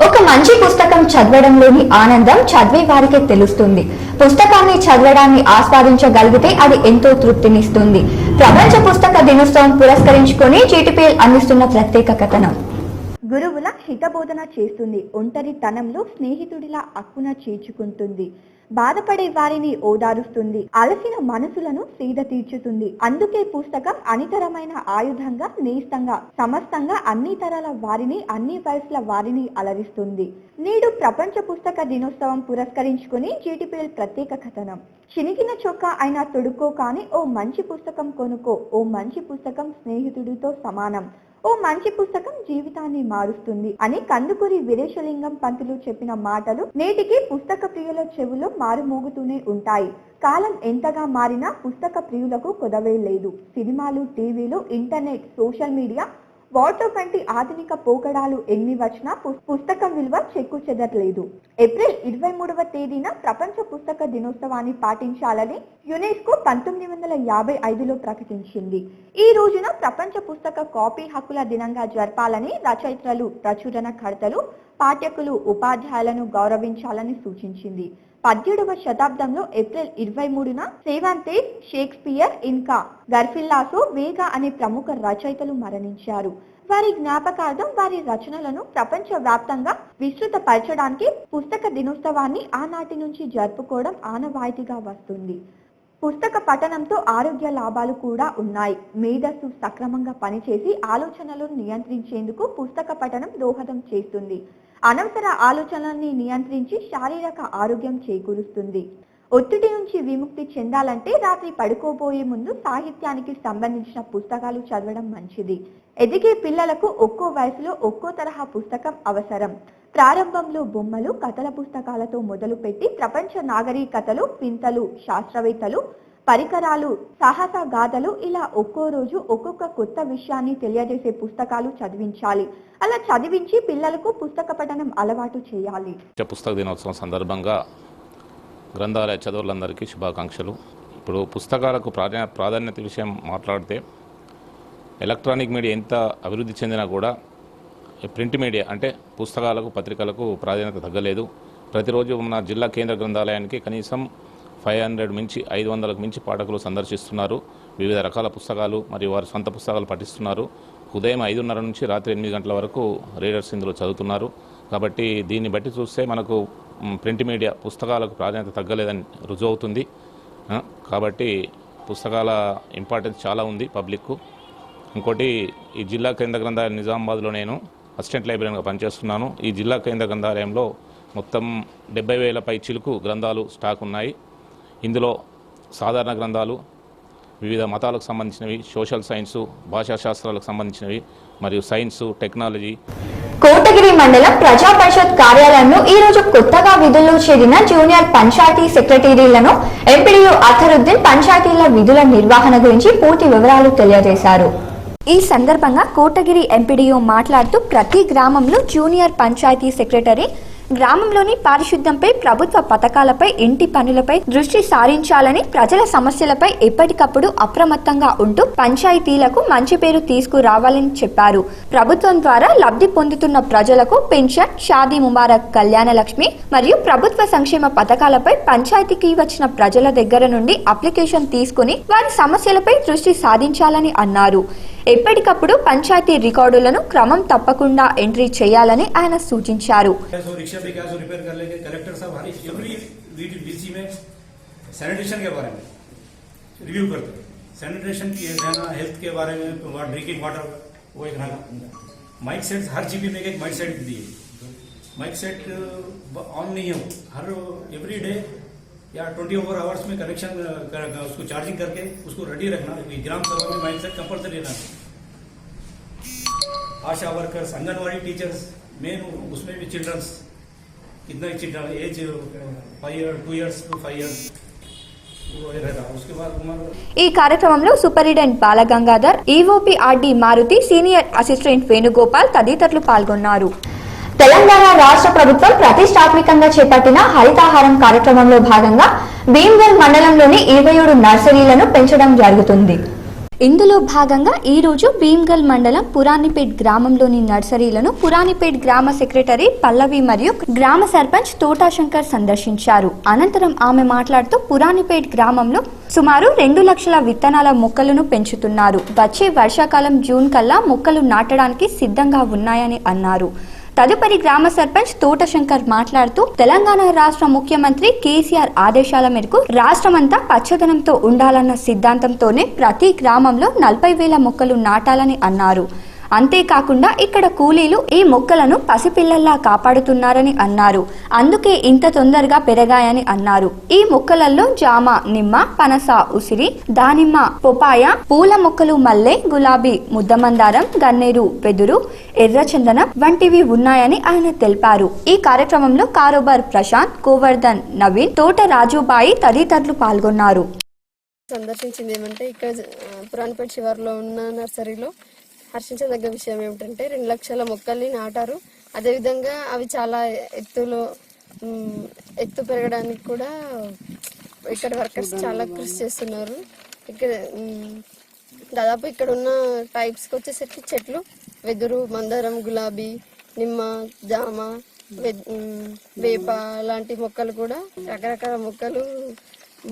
[SPEAKER 10] ఒక మంచి పుస్తకం చదవడంలోని ఆనందం చదివే వారికే తెలుస్తుంది. పుస్తకాన్ని చదవడాన్ని ఆస్వాదించగలిగితే అది ఎంతో తృప్తినిస్తుంది. ప్రపంచ పుస్తక దినోత్సవం పురస్కరించుకొని జీటీపీఎల్ అందిస్తున్న ప్రత్యేక కథనం.
[SPEAKER 1] గురువుల హితబోధన చేస్తుంది. ఒంటరితనంలో స్నేహితుడిలా అక్కున చేర్చుకుంటుంది. బాధపడే వారిని ఓదారుస్తుంది. అలసిన మనసులను సేద తీర్చుతుంది. అందుకే పుస్తకం అనితరమైన ఆయుధంగా, నేస్తంగా, సమస్తంగా అన్ని తరాల వారిని, అన్ని వయసుల వారిని అలరిస్తుంది. నేడు ప్రపంచ పుస్తక దినోత్సవం పురస్కరించుకుని జీటీపీఎల్ ప్రత్యేక కథనం. చినిగిన చొక్కా అయినా తొడుక్కో కానీ ఓ మంచి పుస్తకం కొనుక్కో. ఓ మంచి పుస్తకం స్నేహితుడితో సమానం. ఓ మంచి పుస్తకం జీవితాన్ని మారుస్తుంది అని కందుకూరి వీరేశలింగం పంతులు చెప్పిన మాటలు నేటికి పుస్తక ప్రియుల చెవులో మారుమోగుతూనే ఉంటాయి. కాలం ఎంతగా మారినా పుస్తక ప్రియులకు కొదవే లేదు. సినిమాలు, టీవీలు, ఇంటర్నెట్, సోషల్ మీడియా, వాట్సాప్ వంటి ఆధునిక పోకడాలు ఎన్ని వచ్చినా పుస్తకం విలువ చెక్కు చెదరలేదు. ఏప్రిల్ 23వ తేదీన ప్రపంచ పుస్తక దినోత్సవాన్ని పాటించాలని యునెస్కో 1955లో ప్రకటించింది. ఈ రోజున ప్రపంచ పుస్తక కాపీ హక్కుల దినంగా జరపాలని రచయితలు, ప్రచురణకర్తలు, పాఠకులు, ఉపాధ్యాయులను గౌరవించాలని సూచించింది. 17వ శతాబ్దంలో ఏప్రిల్ 23న సెవాంతేస్, షేక్స్పియర్, ఇంకా గర్ఫిల్లాసో వేగా అనే ప్రముఖ రచయితలు మరణించారు. వారి జ్ఞాపకార్థం వారి రచనలను ప్రపంచ వ్యాప్తంగా విస్తృతపరచడానికి పుస్తక దినోత్సవాన్ని ఆనాటి నుంచి జరుపుకోవడం ఆనవాయితీగా వస్తుంది. పుస్తక పఠనంతో ఆరోగ్య లాభాలు కూడా ఉన్నాయి. మేధస్సు సక్రమంగా పనిచేసి ఆలోచనలను నియంత్రించేందుకు పుస్తక పఠనం దోహదం చేస్తుంది. అనవసర ఆలోచనల్ని నియంత్రించి శారీరక ఆరోగ్యం చేకూరుస్తుంది. ఒత్తిడి నుంచి విముక్తి చెందాలంటే రాత్రి పడుకోబోయే ముందు సాహిత్యానికి సంబంధించిన పుస్తకాలు చదవడం మంచిది. ఎదిగే పిల్లలకు ఒక్కో వయసులో ఒక్కో తరహా పుస్తకం అవసరం. ప్రారంభంలో బొమ్మలు, కథల పుస్తకాలతో మొదలుపెట్టి ప్రపంచ నాగరికతలు, వింతలు, శాస్త్రవేత్తలు, పరికరాలు, సాహస గాథలు, ఇలా ఒక్కో రోజు ఒక్కొక్క కొత్త విషయాన్ని తెలియజేసే పుస్తకాలు చదివించాలి. అలా చదివించి పిల్లలకు పుస్తక పఠనం అలవాటు చేయాలి.
[SPEAKER 11] పుస్తక దినోత్సవం సందర్భంగా గ్రంథాలయ చదువులందరికీ శుభాకాంక్షలు. ఇప్పుడు పుస్తకాలకు ప్రాధాన్యత విషయం మాట్లాడితే ఎలక్ట్రానిక్ మీడియా ఎంత అభివృద్ధి చెందినా కూడా ప్రింట్ మీడియా అంటే పుస్తకాలకు, పత్రికలకు ప్రాధాన్యత తగ్గలేదు. ప్రతిరోజు మన జిల్లా కేంద్ర గ్రంథాలయానికి కనీసం 500 నుంచి 500కు మించి పాఠకులు సందర్శిస్తున్నారు. వివిధ రకాల పుస్తకాలు మరియు వారి సొంత పుస్తకాలు పఠిస్తున్నారు. ఉదయం 5:30 నుంచి రాత్రి 8 గంటల వరకు రీడర్స్ ఇందులో చదువుతున్నారు. కాబట్టి దీన్ని బట్టి చూస్తే మనకు ప్రింట్ మీడియా పుస్తకాలకు ప్రాధాన్యత తగ్గలేదని రుజువు అవుతుంది. కాబట్టి పుస్తకాల ఇంపార్టెన్స్ చాలా ఉంది పబ్లిక్కు. ఇంకోటి, ఈ జిల్లా కేంద్ర గ్రంథాలయం నిజామాబాద్లో నేను అసిస్టెంట్ లైబ్రరీగా పనిచేస్తున్నాను. ఈ జిల్లా కేంద్ర గ్రంథాలయంలో మొత్తం 70,000 పై చిలుకు గ్రంథాలు స్టాక్ ఉన్నాయి. ఇందులో సాధారణ గ్రంథాలు, వివిధ మతాలకు సంబంధించినవి, సోషల్ సైన్సు, భాషా శాస్త్రాలకు సంబంధించినవి మరియు సైన్సు, టెక్నాలజీ.
[SPEAKER 1] కోటగిరి మండలం ప్రజా పరిషత్ కార్యాలయంలో ఈ రోజు కొత్తగా విధుల్లో చేరిన జూనియర్ పంచాయతీ సెక్రటరీలను ఎంపీడీఓ అథరుద్దీన్ పంచాయతీల విధుల నిర్వహణ గురించి పూర్తి వివరాలు తెలియజేశారు.
[SPEAKER 10] ఈ సందర్భంగా కోటగిరి ఎంపీడీఓ మాట్లాడుతూ ప్రతి గ్రామంలో జూనియర్ పంచాయతీ సెక్రటరీ గ్రామంలోని పారిశుద్ధ్యంపై, ప్రభుత్వ పథకాలపై, ఇంటి పనులపై దృష్టి సారించాలని, ప్రజల సమస్యలపై ఎప్పటికప్పుడు అప్రమత్తంగా ఉంటూ పంచాయతీలకు మంచి పేరు తీసుకురావాలని చెప్పారు. ప్రభుత్వం ద్వారా లబ్ధి పొందుతున్న ప్రజలకు పెన్షన్, షాదీ ముబారక్, కళ్యాణ లక్ష్మి మరియు ప్రభుత్వ సంక్షేమ పథకాలపై పంచాయతీకి వచ్చిన ప్రజల దగ్గర నుండి అప్లికేషన్ తీసుకుని వారి సమస్యలపై దృష్టి సాధించాలని అన్నారు. ఎప్పటికప్పుడు పంచాయతీ రికార్డులను క్రమం తప్పకుండా ఎంట్రీ చేయాలని ఆయన సూచించారు.
[SPEAKER 12] सैनिटेशन के बारे में रिव्यू करते हैं, सैनिटेशन की रहना, हेल्थ के बारे में, ड्रिंकिंग वाटर, वो एक रहना. माइक सेट हर जीबी में एक माइक सेट दिए. माइक सेट ऑन नहीं हो, हर एवरी डे या 24 आवर्स में कनेक्शन उसको चार्जिंग करके उसको रेडी रखना. ग्राम सभा में माइक सेट कंपल्सरी रहना. Asha workers, anganwadi teachers, main उसमें भी चिल्ड्रंस, कितना children age 2 years to 5 years.
[SPEAKER 10] ఈ కార్యక్రమంలో superintendent Balagangadhar, EOPRD Maruti, senior assistant Venugopal తదితరులు పాల్గొన్నారు.
[SPEAKER 1] తెలంగాణ రాష్ట్ర ప్రభుత్వం ప్రతిష్టాత్మకంగా చేపట్టిన హరితాహారం కార్యక్రమంలో భాగంగా భీమ్గల్ మండలంలోని 27 నర్సరీలను పెంచడం జరుగుతుంది.
[SPEAKER 10] ఇందులో భాగంగా ఈ రోజు భీమ్గల్ మండలం పురాణిపేట్ గ్రామంలోని నర్సరీలను పురాణిపేట్ గ్రామ సెక్రటరీ పల్లవి మరియు గ్రామ సర్పంచ్ తోటాశంకర్ సందర్శించారు. అనంతరం ఆమె మాట్లాడుతూ పురాణిపేట్ గ్రామంలో సుమారు 2 లక్షల విత్తనాల మొక్కలను పెంచుతున్నారు. వచ్చే వర్షాకాలం జూన్ కల్లా మొక్కలు నాటడానికి సిద్ధంగా ఉన్నాయని అన్నారు. తదుపరి గ్రామ సర్పంచ్ తోటశంకర్ మాట్లాడుతూ తెలంగాణ రాష్ట్ర ముఖ్యమంత్రి కేసీఆర్ ఆదేశాల మేరకు రాష్ట్రమంతా పచ్చదనంతో ఉండాలన్న సిద్ధాంతంతోనే ప్రతి గ్రామంలో 40,000 మొక్కలు నాటాలని అన్నారు. అంతేకాకుండా ఇక్కడ కూలీలు ఈ మొక్కలను పసిపిల్లల్లా కాపాడుతున్నారని అన్నారు. అందుకే ఇంత తొందరగా పెరగాయని అన్నారు. ఈ మొక్కలలో జామ, నిమ్మ, పనస, ఉసిరి, దానిమ్మ, పొపాయ, పూల మొక్కలు, మల్లె, గులాబీ, ముద్దమందారం, గన్నేరు, వెదురు, ఎర్రచందనం వంటివి ఉన్నాయని ఆయన తెలిపారు. ఈ కార్యక్రమంలో కారోబార్ ప్రశాంత్, గోవర్ధన్, నవీన్, తోట రాజుబాయి తదితరులు పాల్గొన్నారు.
[SPEAKER 13] సందర్శించింది ఏమంటే ఇక్కడ పురాణపేట శివారులో ఉన్న నర్సరీలో హర్షించదగ్గ విషయం ఏమిటంటే 2 లక్షల మొక్కల్ని నాటారు. అదేవిధంగా అవి చాలా ఎత్తు పెరగడానికి కూడా ఇక్కడ వర్కర్స్ చాలా కృషి చేస్తున్నారు. ఇక్కడ దాదాపు ఇక్కడ ఉన్న టైప్స్కి వచ్చేసరికి చెట్లు వెదురు, మందారం, గులాబీ, నిమ్మ, జామ, వేప లాంటి మొక్కలు కూడా రకరకాల మొక్కలు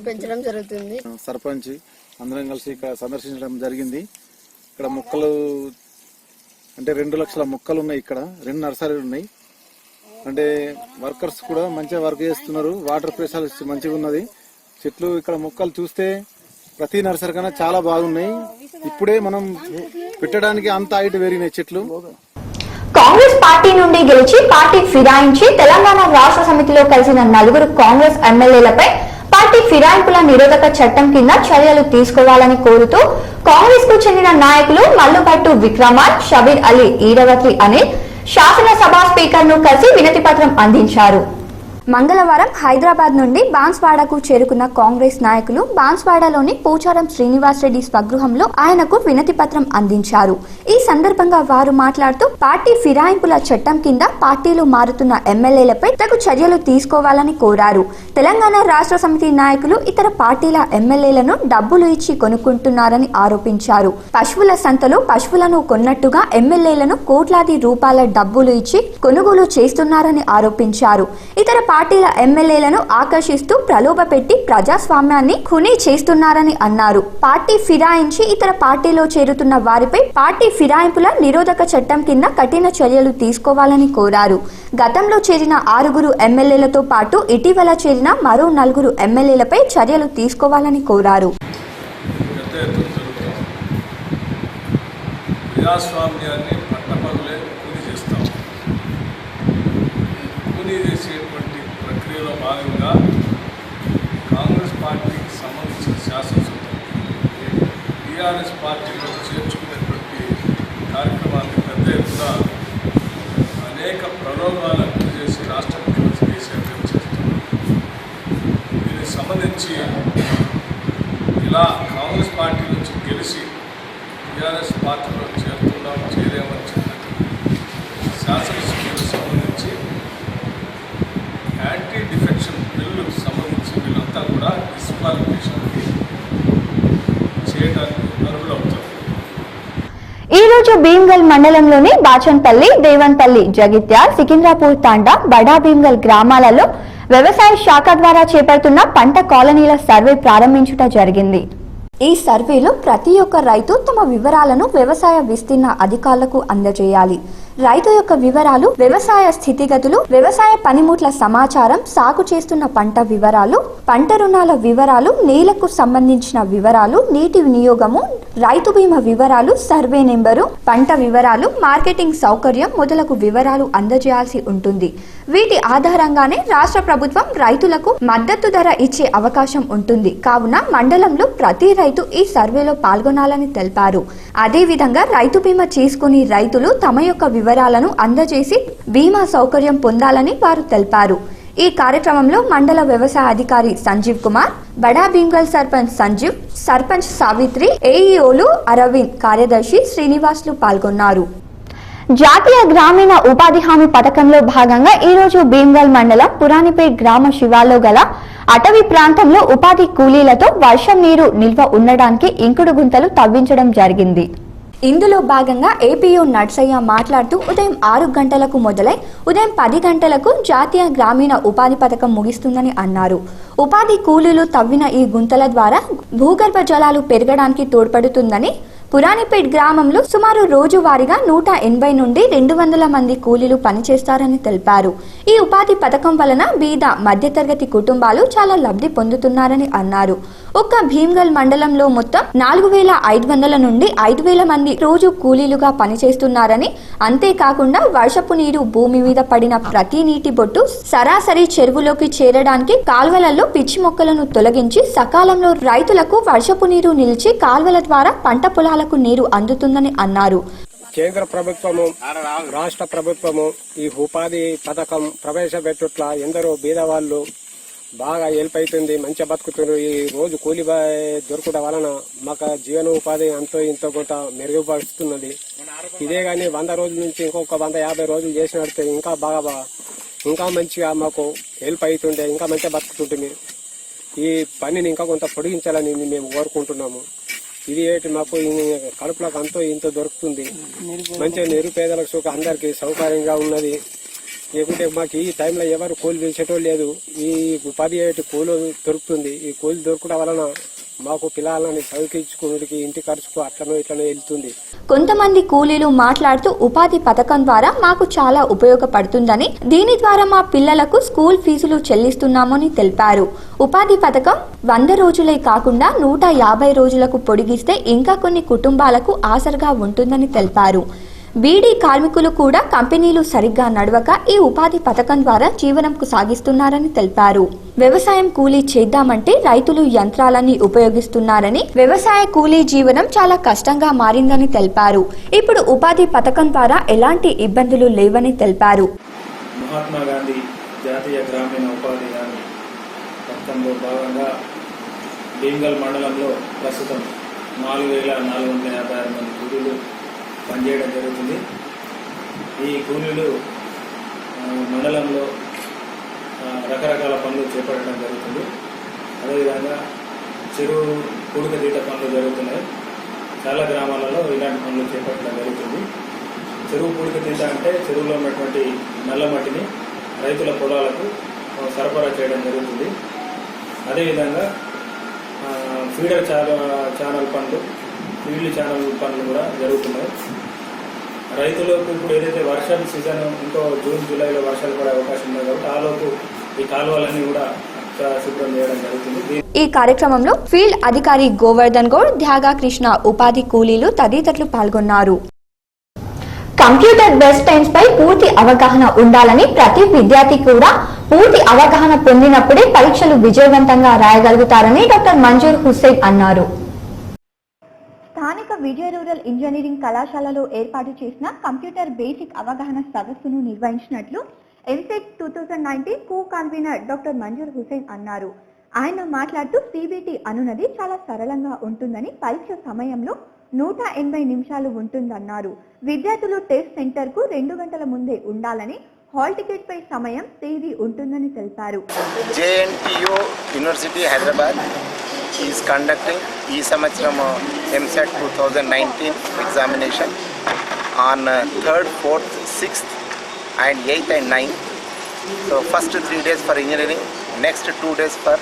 [SPEAKER 13] పెంచడం జరుగుతుంది.
[SPEAKER 4] సర్పంచ్ అందరం కలిసి ఇక్కడ సందర్శించడం జరిగింది. ఇక్కడ మొక్కలు అంటే 2 లక్షల మొక్కలు ఉన్నాయి. ఇక్కడ 2 నర్సరీలు ఉన్నాయి. అంటే వర్కర్స్ కూడా మంచిగా వర్క్ చేస్తున్నారు. వాటర్ ప్రెషర్ మంచిగా ఉన్నది. చెట్లు ఇక్కడ మొక్కలు చూస్తే ప్రతి నర్సరీ కన్నా చాలా బాగున్నాయి. ఇప్పుడే మనం పెట్టడానికి అంత హైట్ పెరిగినాయి చెట్లు.
[SPEAKER 1] కాంగ్రెస్ పార్టీ నుండి గెలిచి పార్టీ ఫిరాయించి తెలంగాణ రాష్ట్ర సమితిలో కలిసిన 4 కాంగ్రెస్ ఎమ్మెల్యేలపై పార్టీ ఫిరాయింపుల నిరోధక చట్టం కింద చర్యలు తీసుకోవాలని కోరుతూ కాంగ్రెస్ కు చెందిన నాయకులు మల్లుభట్టు విక్రమార్, షబీర్ అలీ, ఈరవతి అనిల్ శాసనసభ స్పీకర్ ను కలిసి వినతి పత్రం అందించారు.
[SPEAKER 10] మంగళవారం హైదరాబాద్ నుండి బాన్స్వాడకు చేరుకున్న కాంగ్రెస్ నాయకులు బాన్స్వాడలోని పోచారం శ్రీనివాసరెడ్డి స్వగృహంలో ఆయనకు వినతి పత్రం అందించారు. ఈ సందర్భంగా వారు మాట్లాడుతూ పార్టీ ఫిరాయింపుల చట్టం కింద పార్టీలు మారుతున్న ఎమ్మెల్యేలపై తగు చర్యలు తీసుకోవాలని కోరారు. తెలంగాణ రాష్ట్ర సమితి నాయకులు ఇతర పార్టీల ఎమ్మెల్యేలను డబ్బులు ఇచ్చి కొనుక్కుంటున్నారని ఆరోపించారు. పశువుల సంతలో పశువులను కొన్నట్టుగా ఎమ్మెల్యేలను కోట్లాది రూపాయల డబ్బులు ఇచ్చి కొనుగోలు చేస్తున్నారని ఆరోపించారు. ఇతర పార్టీల ఎమ్మెల్యేలను ఆకర్షిస్తూ ప్రలోభపెట్టి ప్రజాస్వామ్యాన్ని ఖూనీ చేస్తున్నారని అన్నారు. పార్టీ ఫిరాయించి ఇతర పార్టీలో చేరుతున్న వారిపై పార్టీ ఫిరాయింపుల నిరోధక చట్టం కింద కఠిన చర్యలు తీసుకోవాలని కోరారు. గతంలో చేరిన 6 ఎమ్మెల్యేలతో పాటు ఇటీవల చేరిన మరో 4 ఎమ్మెల్యేలపై చర్యలు తీసుకోవాలని కోరారు.
[SPEAKER 14] ప్రజాస్వామ్యాన్ని పట్టపగలే కూలి చేస్తాం. కూలీ చేసేటువంటి
[SPEAKER 9] భాగంగా కాంగ్రెస్ పార్టీకి సంబంధించిన శాసనసభ్యులు టీఆర్ఎస్ పార్టీలో చేర్చుకునేటువంటి కార్యక్రమాన్ని పెద్ద ఎత్తున అనేక ప్రలోభాలను చేసి రాష్ట్ర ముఖ్యమంత్రి కేసీఆర్ గారు చేస్తున్నారు. దీనికి సంబంధించి ఇలా కాంగ్రెస్ పార్టీ నుంచి గెలిచి టీఆర్ఎస్ పార్టీలో చేరేమని చెప్పినటువంటి శాసనసభ్యులకు సంబంధించి యాంటీ డిఫెక్షన్ బిల్లుకు సంబంధించి వీళ్ళంతా కూడా డిస్క్వాలిఫికేషన్కి చేయడానికి అర్హులవుతారు.
[SPEAKER 1] ఈ రోజు భీమ్గల్ మండలంలోని బాచన్పల్లి, దేవన్పల్లి, జగిత్యాల్, సికింద్రాపూర్ తాండా, బడా భీమ్గల్ గ్రామాలలో వ్యవసాయ శాఖ ద్వారా చేపడుతున్న పంట కాలనీల సర్వే ప్రారంభించుట జరిగింది. ఈ సర్వేలో ప్రతి ఒక్క రైతు తమ వివరాలను వ్యవసాయ విస్తీర్ణ అధికారులకు అందజేయాలి. రైతు యొక్క వివరాలు, వ్యవసాయ స్థితిగతులు, వ్యవసాయ పనిముట్ల సమాచారం, సాగు చేస్తున్న పంట వివరాలు, పంట రుణాల వివరాలు, నేలకు సంబంధించిన వివరాలు, నీటి వినియోగము, రైతు బీమా వివరాలు, సర్వే నెంబరు, పంట వివరాలు, మార్కెటింగ్ సౌకర్యం మొదలగు వివరాలు అందజేయాల్సి ఉంటుంది. వీటి ఆధారంగానే రాష్ట్ర ప్రభుత్వం రైతులకు మద్దతు ధర ఇచ్చే అవకాశం ఉంటుంది. కావున మండలంలో ప్రతి రైతు ఈ సర్వేలో పాల్గొనాలని తెలిపారు. అదేవిధంగా రైతు బీమా చేసుకుని రైతులు తమ యొక్క వివరాలను అందజేసి బీమా సౌకర్యం పొందాలని వారు తెలిపారు. ఈ కార్యక్రమంలో మండల వ్యవసాయ అధికారి సంజీవ్ కుమార్, బడా భీమ్గల్ సర్పంచ్ సంజీవ్, సర్పంచ్ సావిత్రి, ఏఈఓలు అరవింద్, కార్యదర్శి శ్రీనివాసులు పాల్గొన్నారు. జాతీయ గ్రామీణ ఉపాధి హామీ పథకంలో భాగంగా ఈ రోజు భీమ్గల్ మండలం పురాణిపేట్ గ్రామ శివార్లో గల అటవీ ప్రాంతంలో ఉపాధి కూలీలతో వర్షం నీరు నిల్వ ఉండడానికి ఇంకుడు గుంతలు తవ్వించడం జరిగింది. ఇందులో భాగంగా ఏపీఓ నర్సయ్య మాట్లాడుతూ ఉదయం 6 గంటలకు మొదలై ఉదయం 10 గంటలకు జాతీయ గ్రామీణ ఉపాధి పథకం ముగిస్తుందని అన్నారు. ఉపాధి కూలీలు తవ్విన ఈ గుంతల ద్వారా భూగర్భ జలాలు పెరగడానికి తోడ్పడుతుందని, పురాణిపేట్ గ్రామంలో సుమారు రోజువారీగా 180 నుండి 200 మంది కూలీలు పనిచేస్తారని తెలిపారు. ఈ ఉపాధి పథకం వలన బీద మధ్యతరగతి కుటుంబాలు చాలా లబ్ధి పొందుతున్నారని అన్నారు. ఒక్క భీమ్గల్ మండలంలో మొత్తం 4500 నుండి 5000 మంది రోజు కూలీలుగా పనిచేస్తున్నారని, అంతేకాకుండా వర్షపు నీరు భూమి మీద పడిన ప్రతి నీటి బొట్టు సరాసరి చెరువులోకి చేరడానికి కాల్వలలో పిచ్చి మొక్కలను తొలగించి సకాలంలో రైతులకు వర్షపు నీరు నిలిచి కాల్వల ద్వారా పంట పొలాలకు నీరు అందుతుందని అన్నారు.
[SPEAKER 14] కేంద్ర ప్రభుత్వము, రాష్ట్ర ప్రభుత్వము ఈ ఉపాధి పథకం ప్రవేశపెట్టుట్ల ఎందరో బీదవాళ్ళు బాగా హెల్ప్ అవుతుంది, మంచిగా బతుకుతున్నారు. ఈ రోజు కూలి దొరకడం వలన మాకు జీవన ఉపాధి అంతో ఇంతో కొంత మెరుగుపరుస్తున్నది. ఇదే కానీ 100 రోజుల నుంచి ఇంకొక 150 రోజులు చేసినట్టు ఇంకా మంచిగా మాకు హెల్ప్ అవుతుండే, ఇంకా మంచిగా బతుకుతుంటుంది. ఈ పనిని ఇంకా కొంత పొడిగించాలని మేము కోరుకుంటున్నాము. ఇది ఏంటి మాకు కడుపులకు అంతో ఇంతో దొరుకుతుంది, మంచిగా నిరుపేదలకు సుఖ అందరికి సౌకర్యంగా ఉన్నది. లేకుంటే మాకు ఈ టైంలో ఎవరు కూలి పిలిచేటోళ్ళు లేదు. ఈ ఉపాధి ఏంటి కూలి దొరుకుతుంది. ఈ కూలి దొరకడం వలన మాకు పిల్లలని చదివించుకునేకి ఇంటి ఖర్చుకు అట్లనో ఇట్లనో వెళ్తుంది.
[SPEAKER 1] కొంతమంది కూలీలు మాట్లాడుతూ ఉపాధి పథకం ద్వారా మాకు చాలా ఉపయోగపడుతుందని, దీని ద్వారా మా పిల్లలకు స్కూల్ ఫీజులు చెల్లిస్తున్నామని తెలిపారు. ఉపాధి పథకం 100 రోజులే కాకుండా 150 రోజులకు పొడిగిస్తే ఇంకా కొన్ని కుటుంబాలకు ఆసరగా ఉంటుందని తెలిపారు. బీడీ కార్మికులు కూడా కంపెనీలు సరిగ్గా నడవక ఈ ఉపాధి పథకం ద్వారా జీవనంకు సాగిస్తున్నారని తెలిపారు. వ్యవసాయం కూలీ చేద్దామంటే రైతులు యంత్రాలని ఉపయోగిస్తున్నారని, వ్యవసాయ కూలీ జీవనం చాలా కష్టంగా మారిందని తెలిపారు. ఇప్పుడు ఉపాధి పథకం ద్వారా ఎలాంటి ఇబ్బందులు లేవని తెలిపారు.
[SPEAKER 12] మహాత్మా గాంధీ జాతీయ గ్రామీణ ఉపాధి హామీ పథకంలో భాగంగా భీమ్గల్ మండలంలో ప్రస్తుతం 4456 మంది కూలీలు పనిచేయడం జరుగుతుంది. ఈ కూలీలు మండలంలో రకరకాల పనులు చేపట్టడం జరుగుతుంది. అదేవిధంగా చెరువు పూడిక తీత పనులు జరుగుతున్నాయి. చాలా గ్రామాలలో ఇలాంటి పనులు చేపట్టడం జరుగుతుంది. చెరువు పూడిక తీత అంటే చెరువులో ఉన్నటువంటి నల్ల మట్టిని రైతుల పొలాలకు సరఫరా చేయడం జరుగుతుంది. అదేవిధంగా ఫీడర్ ఛానల్ పనులు, ఫీల్డ్ ఛానల్ పనులు కూడా జరుగుతున్నాయి. రైతులకు ఇప్పుడు ఏదైతే వర్షాల సీజన్ ఇంకో జూన్ జూలైలో వర్షాలు పడే అవకాశం ఉంది కాబట్టి ఆలోపు ఈ కాలువలన్నీ కూడా శుభ్రం చేయడం జరుగుతుంది.
[SPEAKER 1] ఈ కార్యక్రమంలో ఫీల్డ్ అధికారి గోవర్ధన్ గౌడ్, ధ్యాగా కృష్ణ, ఉపాధి కూలీలు తదితరులు పాల్గొన్నారు. కంప్యూటర్ బేస్ టైమ్స్ పై పూర్తి అవగాహన ఉండాలని, ప్రతి విద్యార్థి కూడా పూర్తి అవగాహన పొందినప్పుడే పరీక్షలు విజయవంతంగా రాయగలుగుతారని డాక్టర్ మంజూర్ హుస్సేన్ అన్నారు. స్థానిక విజయ రూరల్ ఇంజనీరింగ్ కళాశాలలో ఏర్పాటు చేసిన కంప్యూటర్ బేసిక్ అవగాహన సదస్సును నిర్వహించినట్లు EAMCET 2019 co convener doctor Manzoor Hussain అన్నారు. ఆయన మాట్లాడుతూ సిబిటి అనున్నది చాలా సరళంగా ఉంటుందని, పరీక్ష సమయంలో 180 నిమిషాలు ఉంటుందన్నారు. విద్యార్థులు టెస్ట్ సెంటర్ కు 2 గంటల ముందే ఉండాలని, హాల్ టికెట్ పై సమయం తేదీ ఉంటుందని తెలిపారు.
[SPEAKER 15] JNTU university Hyderabad is conducting ఈ సంవత్సరం EAMCET 2019 examination on 3rd, 4th, 6th and 8th and 9th. So first 3 days for engineering, next 2 days for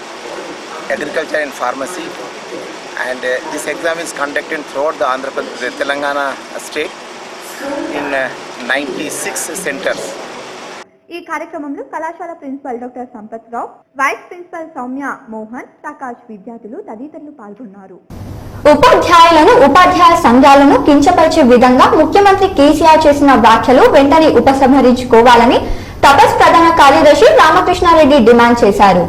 [SPEAKER 15] agriculture and pharmacy, and this exam is conducted throughout the Andhra Pradesh, Telangana state in 96 centers.
[SPEAKER 1] ఈ కార్యక్రమంలో కళాశాల principal doctor Sampath రావు, vice principal Soumya Mohan, Prakash విద్యార్థులు తదితరులు పాల్గొన్నారు. ఉపాధ్యాయులను, ఉపాధ్యాయ సంఘాలను కించపరిచే విధంగా ముఖ్యమంత్రి కేసీఆర్ చేసిన వ్యాఖ్యలు వెంటనే ఉపసంహరించుకోవాలని తపస్ ప్రధాన కార్యదర్శి రామకృష్ణారెడ్డి డిమాండ్ చేశారు.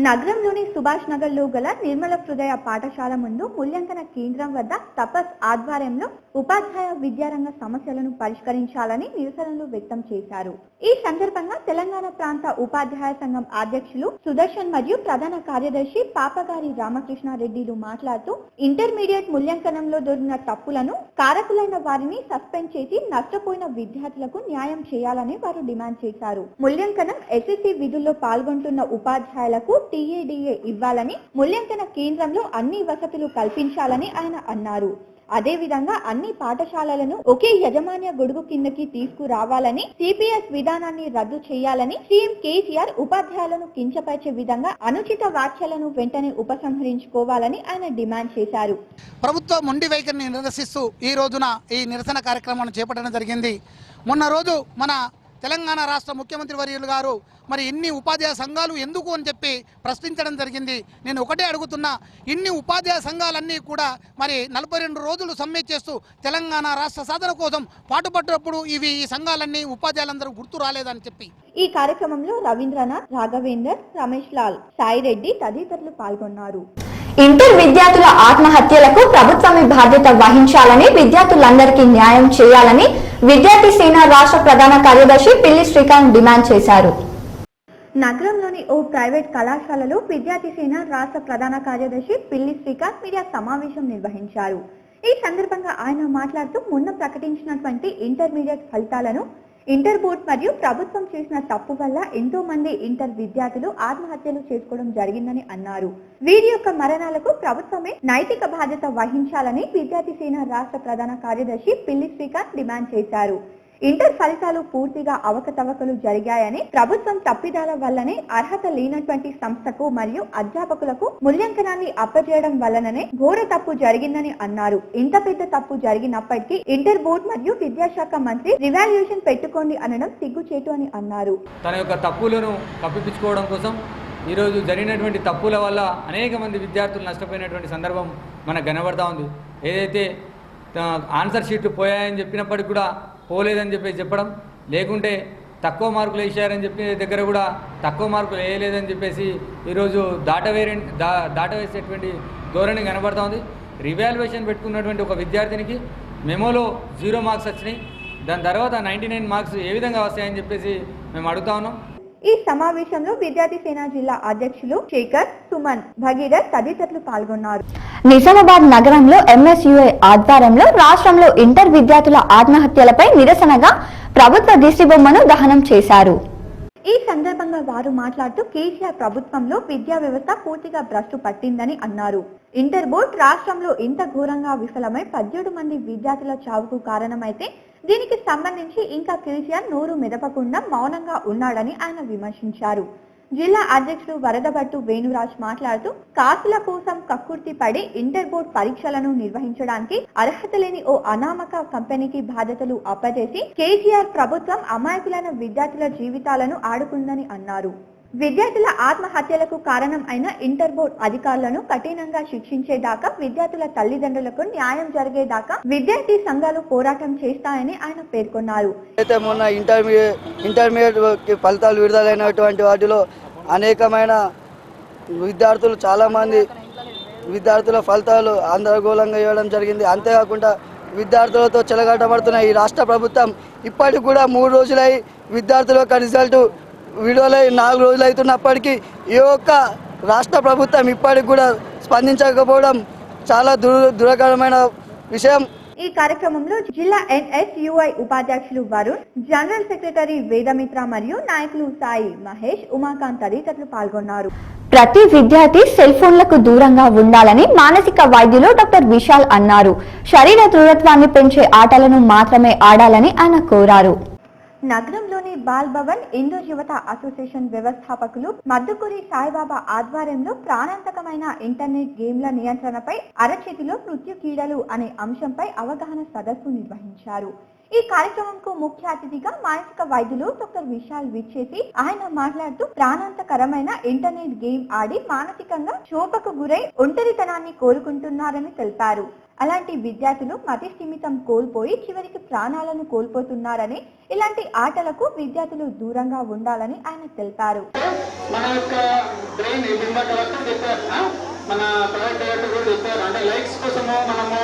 [SPEAKER 1] నగరంలోని సుభాష్ నగర్ లో గల నిర్మల హృదయ పాఠశాల ముందు మూల్యాంకన కేంద్రం వద్ద తపస్ ఆధ్వర్యంలో ఉపాధ్యాయ విద్యారంగ సమస్యలను పరిష్కరించాలని నిరసనలు వ్యక్తం చేశారు. ఈ సందర్భంగా తెలంగాణ ప్రాంత ఉపాధ్యాయ సంఘం అధ్యక్షులు సుదర్శన్ మరియు ప్రధాన కార్యదర్శి పాపగారి రామకృష్ణారెడ్డిలు మాట్లాడుతూ ఇంటర్మీడియట్ మూల్యాంకనంలో దొరికిన తప్పులను, కారకులైన వారిని సస్పెండ్ చేసి నష్టపోయిన విద్యార్థులకు న్యాయం చేయాలని వారు డిమాండ్ చేశారు. మూల్యాంకనం ఎస్ఎస్సి విధుల్లో పాల్గొంటున్న ఉపాధ్యాయులకు TADA ఇవ్వాలని, మూల్యాంకన కేంద్రంలో అన్ని వసతులు కల్పించాలని ఆయన అన్నారు. అదేవిధంగా అన్ని పాఠశాలలను ఒకే యాజమాన్య గొడుగు కిందకి తీసుకురావాలని, CPS విధానాన్ని రద్దు చేయాలని, సీఎం కేసీఆర్ ఉపాధ్యాయులను కించపరిచే విధంగా అనుచిత వ్యాఖ్యలను వెంటనే ఉపసంహరించుకోవాలని ఆయన డిమాండ్ చేశారు.
[SPEAKER 16] ప్రభుత్వ మొండి వైఖరిని నిరసిస్తూ ఈ రోజున ఈ నిరసన కార్యక్రమాన్ని చేపట్టడం జరిగింది. మొన్న రోజు మన తెలంగాణ రాష్ట్ర ముఖ్యమంత్రి వర్యులు గారు మరి ఇన్ని ఉపాధ్యాయ సంఘాలు ఎందుకు అని చెప్పి ప్రశ్నించడం జరిగింది. నేను ఒకటే అడుగుతున్నా, ఇన్ని ఉపాధ్యాయ సంఘాలన్నీ కూడా మరి 42 రోజులు సమ్మె చేస్తూ తెలంగాణ రాష్ట్ర సాధన కోసం పాటుపడ్డప్పుడు ఈ సంఘాలన్నీ ఉపాధ్యాయులందరూ గుర్తు రాలేదని చెప్పి.
[SPEAKER 1] ఈ కార్యక్రమంలో రవీంద్రనాథ్, రాఘవేందర్, రమేష్ లాల్, సాయిరెడ్డి తదితరులు పాల్గొన్నారు. ఇంటర్ విద్యార్థుల ఆత్మహత్యలకు ప్రభుత్వమే బాధ్యత వహించాలని, విద్యార్థులందరికీ న్యాయం చేయాలని విద్యార్థి సేన రాష్ట్ర ప్రధాన కార్యదర్శి పిల్లి శ్రీకాంత్ డిమాండ్ చేశారు. నగరంలోని ఓ ప్రైవేట్ కళాశాలలో విద్యార్థి సేన రాష్ట్ర ప్రధాన కార్యదర్శి పిల్లి శ్రీకాంత్ మీడియా సమావేశం నిర్వహించారు. ఈ సందర్భంగా ఆయన మాట్లాడుతూ మొన్న ప్రకటించినటువంటి ఇంటర్మీడియట్ ఫలితాలను ఇంటర్ బోర్డ్ మరియు ప్రభుత్వం చేసిన తప్పు వల్ల ఎంతో మంది ఇంటర్ విద్యార్థులు ఆత్మహత్యలు చేసుకోవడం జరిగిందని అన్నారు. వీరి యొక్క మరణాలకు ప్రభుత్వమే నైతిక బాధ్యత వహించాలని విద్యార్థి సేన రాష్ట్ర ప్రధాన కార్యదర్శి పిల్లి శ్రీకాంత్ డిమాండ్ చేశారు. ఇంటర్ ఫలితాలు పూర్తిగా అవకతవకలు జరిగాయని, ప్రభుత్వం తప్పిదాల వల్లనే అర్హత లేనటువంటి సంస్థకు మరియు అధ్యాపకులకు మూల్యాంకనాన్ని అప్పజేయడం వల్లనే ఘోర తప్పు జరిగిందని అన్నారు. ఇంత పెద్ద తప్పు జరిగినప్పటికీ ఇంటర్ బోర్డు మరియు విద్యాశాఖ మంత్రి రివాల్యుయేషన్ పెట్టుకోండి అనడం సిగ్గుచేటు అని అన్నారు.
[SPEAKER 17] తన యొక్క తప్పులను కప్పిపుచ్చుకోవడం కోసం ఈరోజు జరిగినటువంటి తప్పుల వల్ల అనేక మంది విద్యార్థులు నష్టపోయినటువంటి సందర్భం మనకు కనబడతా ఉంది. ఏదైతే ఆన్సర్ షీట్లు పోయాయని చెప్పినప్పటికి కూడా పోలేదని చెప్పడం, లేకుంటే తక్కువ మార్కులు వేసారని చెప్పి దగ్గర కూడా తక్కువ మార్కులు వేయలేదని చెప్పేసి ఈరోజు దాటవేసేటువంటి ధోరణి కనబడతా ఉంది. రివాల్యుయేషన్ పెట్టుకున్నటువంటి ఒక విద్యార్థినికి మెమోలో 0 మార్క్స్ వచ్చినాయి. దాని తర్వాత 99 మార్క్స్ ఏ విధంగా వస్తాయని చెప్పేసి మేము అడుగుతా ఉన్నాం.
[SPEAKER 1] ఈ సమావేశంలో విద్యార్థి సేన జిల్లా అధ్యక్షులు శేఖర్, సుమన్, భగీరథ్ తదితరులు పాల్గొన్నారు. నిజామాబాద్ నగరంలో MSUA ఆధ్వర్యంలో రాష్ట్రంలో ఇంటర్ విద్యార్థుల ఆత్మహత్యలపై నిరసనగా ప్రభుత్వ దిష్టిబొమ్మను దహనం చేశారు. ఈ సందర్భంగా వారు మాట్లాడుతూ కేసీఆర్ ప్రభుత్వంలో విద్యా వ్యవస్థ పూర్తిగా భ్రష్టు పట్టిందని అన్నారు. ఇంటర్ బోర్డు రాష్ట్రంలో ఇంత ఘోరంగా విఫలమై 17 మంది విద్యార్థుల చావుకు కారణమైతే దీనికి సంబంధించి ఇంకా కేసీఆర్ నోరు మెదపకుండా మౌనంగా ఉన్నాడని ఆయన విమర్శించారు. జిల్లా అధ్యక్షుడు వరదభట్టు వేణురాజ్ మాట్లాడుతూ కాసుల కోసం కక్కుర్తి పడి ఇంటర్ బోర్డు పరీక్షలను నిర్వహించడానికి అర్హత లేని ఓ అనామక కంపెనీకి బాధ్యతలు అప్పజేసి కేసీఆర్ ప్రభుత్వం అమాయకులైన విద్యార్థుల జీవితాలను ఆడుకుందని అన్నారు. విద్యార్థుల ఆత్మహత్యలకు కారణం అయిన ఇంటర్ బోర్డ్ అధికారులను కఠినంగా శిక్షించేదాకా విద్యార్థుల తల్లిదండ్రులకు న్యాయం జరిగేదాకా విద్యార్థి సంఘాలు పోరాటం చేస్తాయని ఆయన పేర్కొన్నారు.
[SPEAKER 18] అయితే మొన్న ఇంటర్మీడియట్ ఫలితాలు విడుదలైనటువంటి వాటిలో అనేకమైన విద్యార్థులు చాలామంది విద్యార్థుల ఫలితాలు ఆందోళనగా ఇవ్వడం జరిగింది. అంతేకాకుండా విద్యార్థులతో చెలగాటమడుతున్న ఈ రాష్ట్ర ప్రభుత్వం ఇప్పటికి కూడా 3 రోజులై విద్యార్థుల యొక్క రిజల్ట్ విడుదలై 4 రోజులు అవుతున్నప్పటికీ ఈ యొక్క రాష్ట్ర ప్రభుత్వం ఇప్పటికి కూడా స్పందించకపోవడం చాలా దురకరమైన విషయం.
[SPEAKER 1] ఈ కార్యక్రమంలో జిల్లా NSUI ఉపాధ్యక్షులు వరుణ్, జనరల్ సెక్రటరీ వేదమిత్ర మరియు నాయకులు సాయి, మహేష్, ఉమాకాంత్ తదితరులు పాల్గొన్నారు. ప్రతి విద్యార్థి సెల్ ఫోన్లకు దూరంగా ఉండాలని మానసిక వైద్యులు డాక్టర్ విశాల్ అన్నారు. శరీర దృఢత్వాన్ని పెంచే ఆటలను మాత్రమే ఆడాలని ఆయన కోరారు. నగరంలోని బాల్ భవన్ ఇండోర్ యువత అసోసియేషన్ వ్యవస్థాపకులు మద్దుకూరి సాయిబాబా ఆధ్వర్యంలో ప్రాణాంతకమైన ఇంటర్నెట్ గేమ్ల నియంత్రణపై అరచేతిలో నృత్య క్రీడలు అనే అంశంపై అవగాహన సదస్సు నిర్వహించారు. ఈ కార్యక్రమంకు ముఖ్య అతిథిగా మానసిక వైద్యులు డాక్టర్ విశాల్ విచ్చేసి ఆయన మాట్లాడుతూ ప్రాణాంతకరమైన ఇంటర్నెట్ గేమ్ ఆడి మానసికంగా శోభకు గురై ఒంటరితనాన్ని కోరుకుంటున్నారని తెలిపారు. అలాంటి విద్యార్థులు మతి స్థిమితం కోల్పోయి చివరికి ప్రాణాలను కోల్పోతున్నారని, ఇలాంటి ఆటలకు విద్యార్థులు దూరంగా ఉండాలని ఆయన తెలిపారు.
[SPEAKER 19] మన యొక్క బ్రెయిన్ మన ప్రైవేట్ డైరెక్టర్ కూడా చెప్పారు, అంటే లైక్స్ కోసము మనము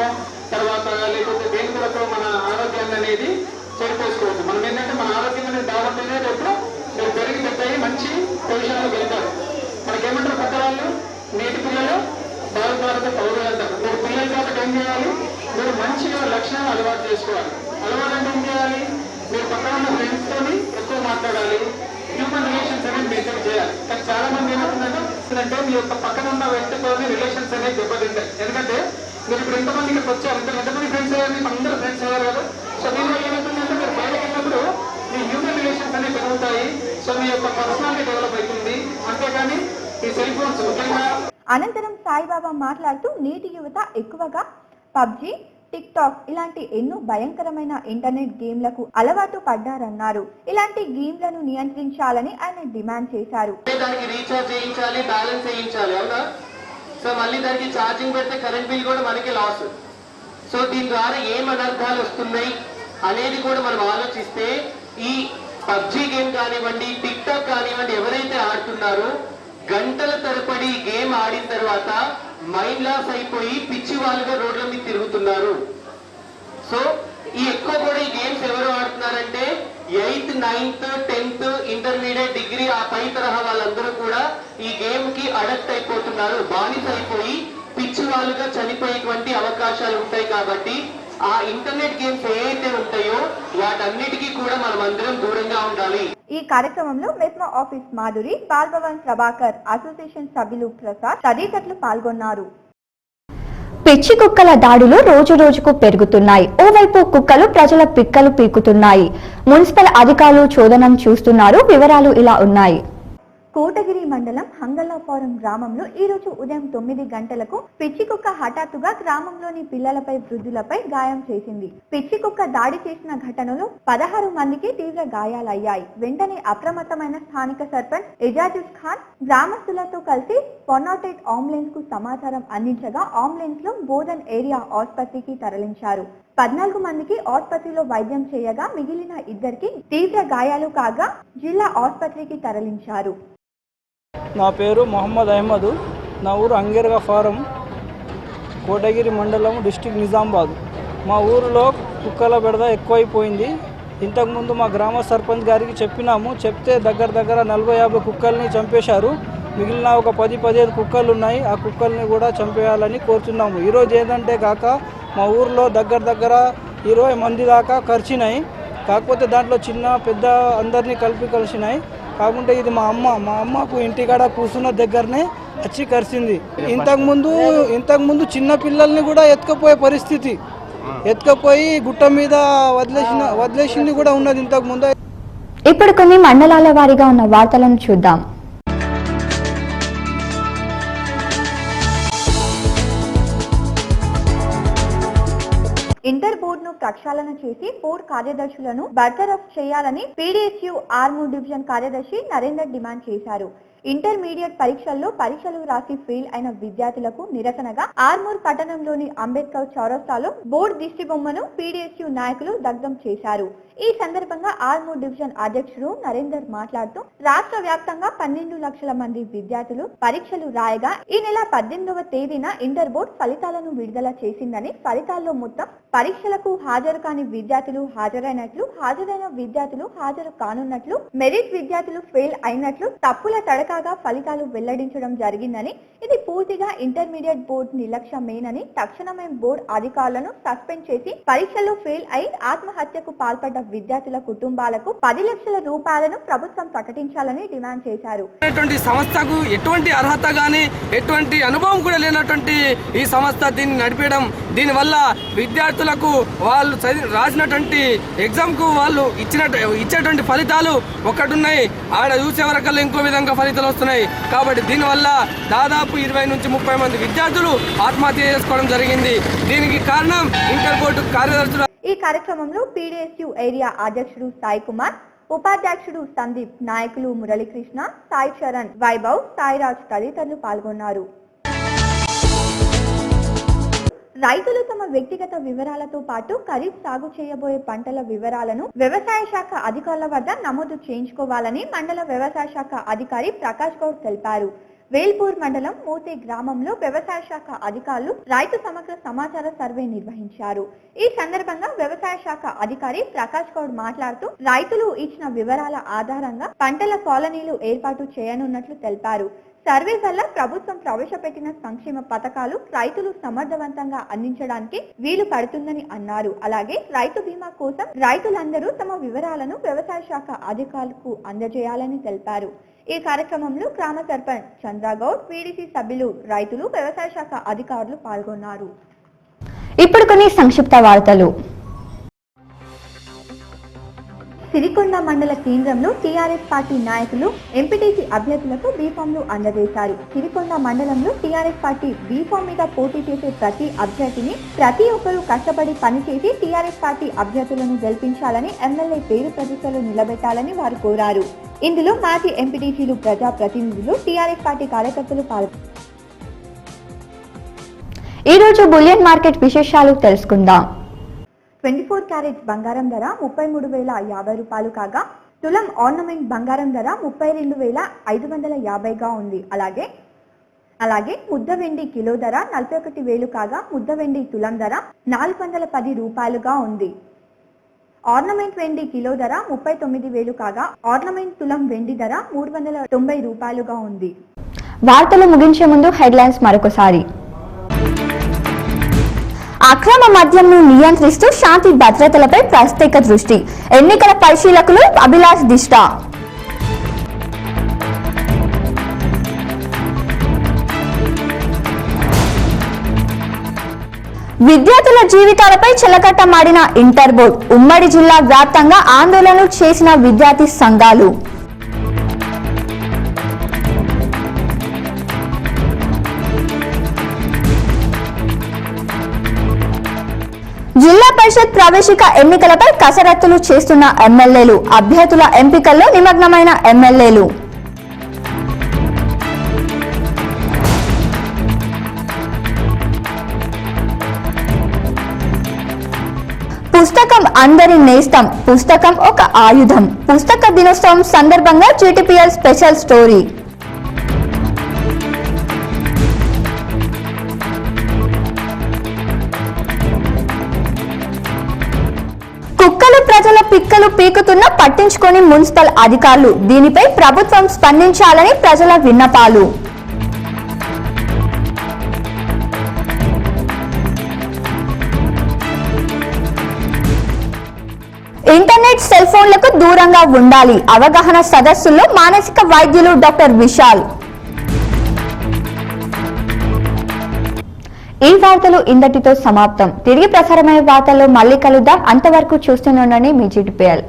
[SPEAKER 19] తర్వాత లేకపోతే దేని కొరకు మన ఆరోగ్యాన్ని అనేది చెడిపోసుకోవచ్చు. మనం ఏంటంటే మన ఆరోగ్యం అనేది బాగుంటేనే రేపు మీరు పెరిగి పెట్టాయి మంచి పొజిషన్లోకి వెళ్తారు. మనకేమంటారు కొత్త వాళ్ళు, నేటి పిల్లలు భారత పౌరులు అంటారు. మీరు పిల్లల కాబట్టి ఏం చేయాలి, మీరు మంచిగా లక్షణాలు అలవాటు చేసుకోవాలి. అలవాటు అంటే ఏం చేయాలి, మీరు పక్కన ఉన్న ఫ్రెండ్స్ తోని ఎక్కువ మాట్లాడాలి, హ్యూమన్ రిలేషన్స్ అనేది మెయింటైన్ చేయాలి. కానీ చాలా మంది ఏమవుతుందంటే మీ యొక్క పక్కన ఉన్న వ్యక్తితోని రిలేషన్స్ అనేది దెబ్బతింటాయి. ఎందుకంటే మీరు ఇప్పుడు ఎంతమంది ఇక్కడికి వచ్చారు, ఎంతమంది ఫ్రెండ్స్ అయ్యారు, మీకు అందరూ ఫ్రెండ్స్ అయ్యారు కదా. సో దీనివల్ల ఏమవుతుందంటే మీరు బయటకు వెళ్ళినప్పుడు మీ హ్యూమన్ రిలేషన్స్ అనేవి పెరుగుతాయి. సో మీ యొక్క పర్సనాలిటీ డెవలప్ అవుతుంది. అంతేకాని ఈ సెల్ ఫోన్స్ ముఖ్యంగా.
[SPEAKER 1] అనంతరం సాయిబాబా మాట్లాడుతూ నేటి యువత ఎక్కువగా పబ్జి, టిక్ టాక్ ఇలాంటి ఎన్నో భయంకరమైన ఇంటర్నెట్ గేమ్లకు అలవాటు పడ్డారన్నారు. ఇలాంటి గేమ్లను నియంత్రించాలని ఆయన డిమాండ్ చేశారు.
[SPEAKER 19] దానికి రీఛార్జ్ చేయించాలి, బ్యాలెన్స్ చేయించాలి, అవునా? సో మళ్ళీ దానికి ఛార్జింగ్ పెడితే కరెంట్ బిల్ కూడా మనకి లాస్. సో దీని ద్వారా ఏం అనర్థాలు వస్తున్నాయి అనేది కూడా మనం ఆలోచిస్తే ఈ పబ్జి గేమ్ కానివ్వండి, టిక్ టాక్ కానివ్వండి, ఎవరైతే ఆడుతున్నారో గంటల తరబడి గేమ్ ఆడిన తర్వాత మైండ్ లాస్ అయిపోయి పిచ్చి వాళ్ళుగా రోడ్ల మీద తిరుగుతున్నారు. సో ఈ ఎక్కువ కూడా ఈ గేమ్స్ ఎవరు ఆడుతున్నారంటే 8th, 9th, 10th, intermediate, degree ఆ పై తరహా వాళ్ళందరూ కూడా ఈ గేమ్ కి అడక్ట్ అయిపోతున్నారు. బానిస అయిపోయి పిచ్చి వాళ్ళుగా చనిపోయేటువంటి అవకాశాలు ఉంటాయి. కాబట్టి ఆ ఇంటర్నెట్ గేమ్స్ ఏవైతే ఉంటాయో వాటన్నిటికీ కూడా మనం అందరం దూరంగా ఉండాలి.
[SPEAKER 1] ఈ కార్యక్రమంలో మెస్మా ఆఫీస్ మాధురి, బాల్ భవన్ ప్రభాకర్, అసోసియేషన్ సభ్యులు ప్రసాద్ తదితరులు పాల్గొన్నారు. పిచ్చి కుక్కల దాడులు రోజు రోజుకు పెరుగుతున్నాయి. ఓవైపు కుక్కలు ప్రజల పిక్కలు పీకుతున్నాయి. మున్సిపల్ అధికారులు చోదనం చూస్తున్నారు. వివరాలు ఇలా ఉన్నాయి. కోటగిరి మండలం హంగల్లాపురం గ్రామంలో ఈ రోజు ఉదయం 9 గంటలకు పిచ్చి కుక్క హఠాత్తుగా గ్రామంలోని పిల్లలపై, వృద్ధులపై గాయం చేసింది. పిచ్చి కుక్క దాడి చేసిన ఘటనలో 16 మందికి తీవ్ర గాయాలయ్యాయి. వెంటనే అప్రమత్తమైన స్థానిక సర్పంచ్ ఎజాజుల్ ఖాన్ గ్రామస్తులతో కలిసి 108 అంబులెన్స్ కు సమాచారం అందించగా అంబులెన్స్ లో బోధన్ ఏరియా ఆసుపత్రికి తరలించారు. 14 మందికి ఆసుపత్రిలో వైద్యం చేయగా మిగిలిన 2కి తీవ్ర గాయాలు కాగా జిల్లా ఆసుపత్రికి తరలించారు.
[SPEAKER 20] నా పేరు మొహమ్మద్ అహ్మద్. నా ఊరు అంగేర్గా ఫారం, కోటగిరి మండలం, డిస్టిక్ నిజామాబాద్. మా ఊరిలో కుక్కల బెడద ఎక్కువైపోయింది. ఇంతకుముందు మా గ్రామ సర్పంచ్ గారికి చెప్పినాము. చెప్తే దగ్గర 40-50 కుక్కల్ని చంపేశారు. మిగిలిన ఒక 10-15 కుక్కలు ఉన్నాయి. ఆ కుక్కల్ని కూడా చంపేయాలని కోరుతున్నాము. ఈరోజు ఏంటంటే కాక మా ఊరిలో దగ్గర 20 మంది దాకా కరిచినాయి. కాకపోతే దాంట్లో చిన్న పెద్ద అందరినీ కలిసినాయి. కాకుంటే ఇది మా అమ్మకు ఇంటికాడ కూర్చున్న దగ్గరనే వచ్చి కరిచింది. ఇంతకుముందు చిన్న పిల్లల్ని కూడా ఎత్తుకపోయే పరిస్థితి, ఎత్తుకపోయి గుట్ట మీద వదిలేసింది కూడా ఉన్నది ఇంతకుముందు.
[SPEAKER 1] ఇప్పుడు కొన్ని మండలాల వారీగా ఉన్న వార్తలను చూద్దాం. ఇంటర్ బోర్డును ప్రక్షాళన చేసి 4 కార్యదర్శులను బర్తరఫ్ చేయాలని పీడీఎస్యూ ఆర్మూర్ డివిజన్ కార్యదర్శి నరేందర్ డిమాండ్ చేశారు. ఇంటర్మీడియట్ పరీక్షలు రాసి ఫెయిల్ అయిన విద్యార్థులకు నిరసనగా ఆర్మూర్ పట్టణంలోని అంబేద్కర్ చౌరస్తాలో బోర్డు దిష్టి బొమ్మను పీడీఎస్యూ నాయకులు దగ్ధం చేశారు. ఈ సందర్భంగా ఆర్మూర్ డివిజన్ అధ్యక్షుడు నరేందర్ మాట్లాడుతూ రాష్ట్ర వ్యాప్తంగా 12 లక్షల మంది విద్యార్థులు పరీక్షలు రాయగా ఈ నెల 18వ తేదీన ఇంటర్ బోర్డు ఫలితాలను విడుదల చేసిందని, ఫలితాల్లో మొత్తం పరీక్షలకు హాజరు కాని విద్యార్థులు హాజరైనట్లు, హాజరైన విద్యార్థులు హాజరు కానున్నట్లు, మెరిట్ విద్యార్థులు ఫెయిల్ అయినట్లు తప్పుల తడకగా ఫలితాలు వెల్లడించడం జరిగిందని, ఇది పూర్తిగా ఇంటర్మీడియట్ బోర్డు నిర్లక్ష్యమేనని, తక్షణమే బోర్డు అధికారులను సస్పెండ్ చేసి పరీక్షల్లో ఫెయిల్ అయి ఆత్మహత్యకు పాల్పడ్డ విద్యార్థుల కుటుంబాలకు 10 లక్షల రూపాయలను ప్రభుత్వం ప్రకటించాలని డిమాండ్ చేశారు.
[SPEAKER 21] సంస్థకు ఎటువంటి అర్హత గానీ ఎటువంటి అనుభవం కూడా లేనటువంటి ఈ సంస్థ దీన్ని నడిపేయడం, దీనివల్ల విద్యార్థులకు వాళ్ళు రాసినటువంటి ఎగ్జామ్ కు వాళ్ళు ఇచ్చేటువంటి ఫలితాలు ఒకటున్నాయి, ఆడ చూసే వరకల్లా ఇంకో విధంగా ఫలితాలు వస్తున్నాయి. కాబట్టి దీనివల్ల దాదాపు 20 నుంచి 30 మంది విద్యార్థులు ఆత్మహత్య చేసుకోవడం జరిగింది. దీనికి కారణం ఇంటర్ బోర్డు కార్యదర్శులు.
[SPEAKER 1] ఈ కార్యక్రమంలో పీడీఎస్యూ ఏరియా అధ్యక్షుడు సాయి కుమార్, ఉపాధ్యక్షుడు సందీప్, నాయకులు మురళీకృష్ణ, సాయి చరణ్, వైభవ్, సాయిరాజ్ తదితరులు పాల్గొన్నారు. రైతులు తమ వ్యక్తిగత వివరాలతో పాటు ఖరీఫ్ సాగు చేయబోయే పంటల వివరాలను వ్యవసాయ శాఖ అధికారుల వద్ద నమోదు చేయించుకోవాలని మండల వ్యవసాయ శాఖ అధికారి ప్రకాష్ గౌడ్ తెలిపారు. వేల్పూర్ మండలం మూతే గ్రామంలో వ్యవసాయ శాఖ అధికారులు రైతు సమగ్ర సమాచార సర్వే నిర్వహించారు. ఈ సందర్భంగా వ్యవసాయ శాఖ అధికారి ప్రకాష్ గౌడ్ మాట్లాడుతూ రైతులు ఇచ్చిన వివరాల ఆధారంగా పంటల కాలనీలు ఏర్పాటు చేయనున్నట్లు తెలిపారు. సర్వే వల్ల ప్రభుత్వం ప్రవేశపెట్టిన సంక్షేమ పథకాలు రైతులు సమర్థవంతంగా అందించడానికి వీలు పడుతుందని అన్నారు. అలాగే రైతు బీమా కోసం రైతులందరూ తమ వివరాలను వ్యవసాయ శాఖ అధికారులకు అందజేయాలని తెలిపారు. ఈ కార్యక్రమంలో గ్రామ సర్పంచ్ చంద్రగౌడ్, పీడీసీ సభ్యులు, రైతులు, వ్యవసాయ శాఖ అధికారులు పాల్గొన్నారు.
[SPEAKER 10] ఇప్పుడు కొన్ని సంక్షిప్త వార్తలు.
[SPEAKER 1] సిరికొండ మండల కేంద్రంలో టీఆర్ఎస్ పార్టీ నాయకులు ఎంపీటీసీ అభ్యర్థులకు బీఫామ్లు అందజేశారు. సిరికొండ మండలంలో టీఆర్ఎస్ పార్టీ బీఫామ్ మీద పోటీ చేసే ప్రతి అభ్యర్థిని ప్రతి ఒక్కరూ కష్టపడి పనిచేసి టీఆర్ఎస్ పార్టీ అభ్యర్థులను గెలిపించాలని, ఎమ్మెల్యే పేరు ప్రతిష్టలు నిలబెట్టాలని వారు కోరారు. ఇందులో మాజీ ఎంపీటీసీలు, ప్రజా ప్రతినిధులు, టీఆర్ఎస్ పార్టీ కార్యకర్తలు పాల్గొన్నారు.
[SPEAKER 10] ఈ రోజు బులియన్ మార్కెట్ విశేషాలు తెలుసుకుందాం.
[SPEAKER 1] 24 క్యారెట్స్ బంగారం ధర 33,050 రూపాయలు కాగా తులం ఆర్నమెంట్ బంగారం ధర 32,550గా ఉంది. అలాగే ముద్ద వెండి కిలో ధర 41,000 కాగా ముద్ద వెండి తులం ధర 410 రూపాయలుగా ఉంది. ఆర్నమెంట్ వెండి కిలో ధర 39,000 కాగా ఆర్నమెంట్ తులం వెండి ధర 390 రూపాయలుగా ఉంది.
[SPEAKER 10] వార్తలు ముగించే ముందు హెడ్లైన్స్ మరొకసారి. అక్రమ మద్యంను నియంత్రిస్తూ శాంతి భద్రతలపై ప్రత్యేక దృష్టి, ఎన్నికల పరిశీలకులు అభిలాష్ దిష్టా. విద్యార్థుల జీవితాలపై చెలకట్టమాడిన ఇంటర్ బోర్డు, ఉమ్మడి జిల్లా వ్యాప్తంగా ఆందోళనలు చేసిన విద్యార్థి సంఘాలు. జిల్లా పరిషత్ ప్రవేశిక ఎన్నికలపై కసరత్తులు చేస్తున్న ఎమ్మెల్యేలు, అభ్యర్థుల ఎంపికల్లో నిమగ్నమైన ఎమ్మెల్యేలు. పుస్తకం అందరి నేస్తం, పుస్తకం ఒక ఆయుధం. పుస్తక దినోత్సవం సందర్భంగా జీటీపీఎల్ స్పెషల్ స్టోరీ. కుక్కలు ప్రజల పిక్కలు పీకుతున్న పట్టించుకొని మున్సిపల్ అధికారులు, దీనిపై ప్రభుత్వం స్పందించాలని ప్రజల విన్నపాలు. ఇంటర్నెట్, సెల్ ఫోన్లకు దూరంగా ఉండాలి. అవగాహన సదస్సుల్లో మానసిక వైద్యులు డాక్టర్ విశాల్. ఈ వార్తలు ఇంతటితో సమాప్తం. తిరిగి ప్రసారమయ్యే వార్తల్లో మళ్ళీ కలుద్దాం. అంతవరకు చూస్తూనే ఉండండి మీ జీటీపీఎల్.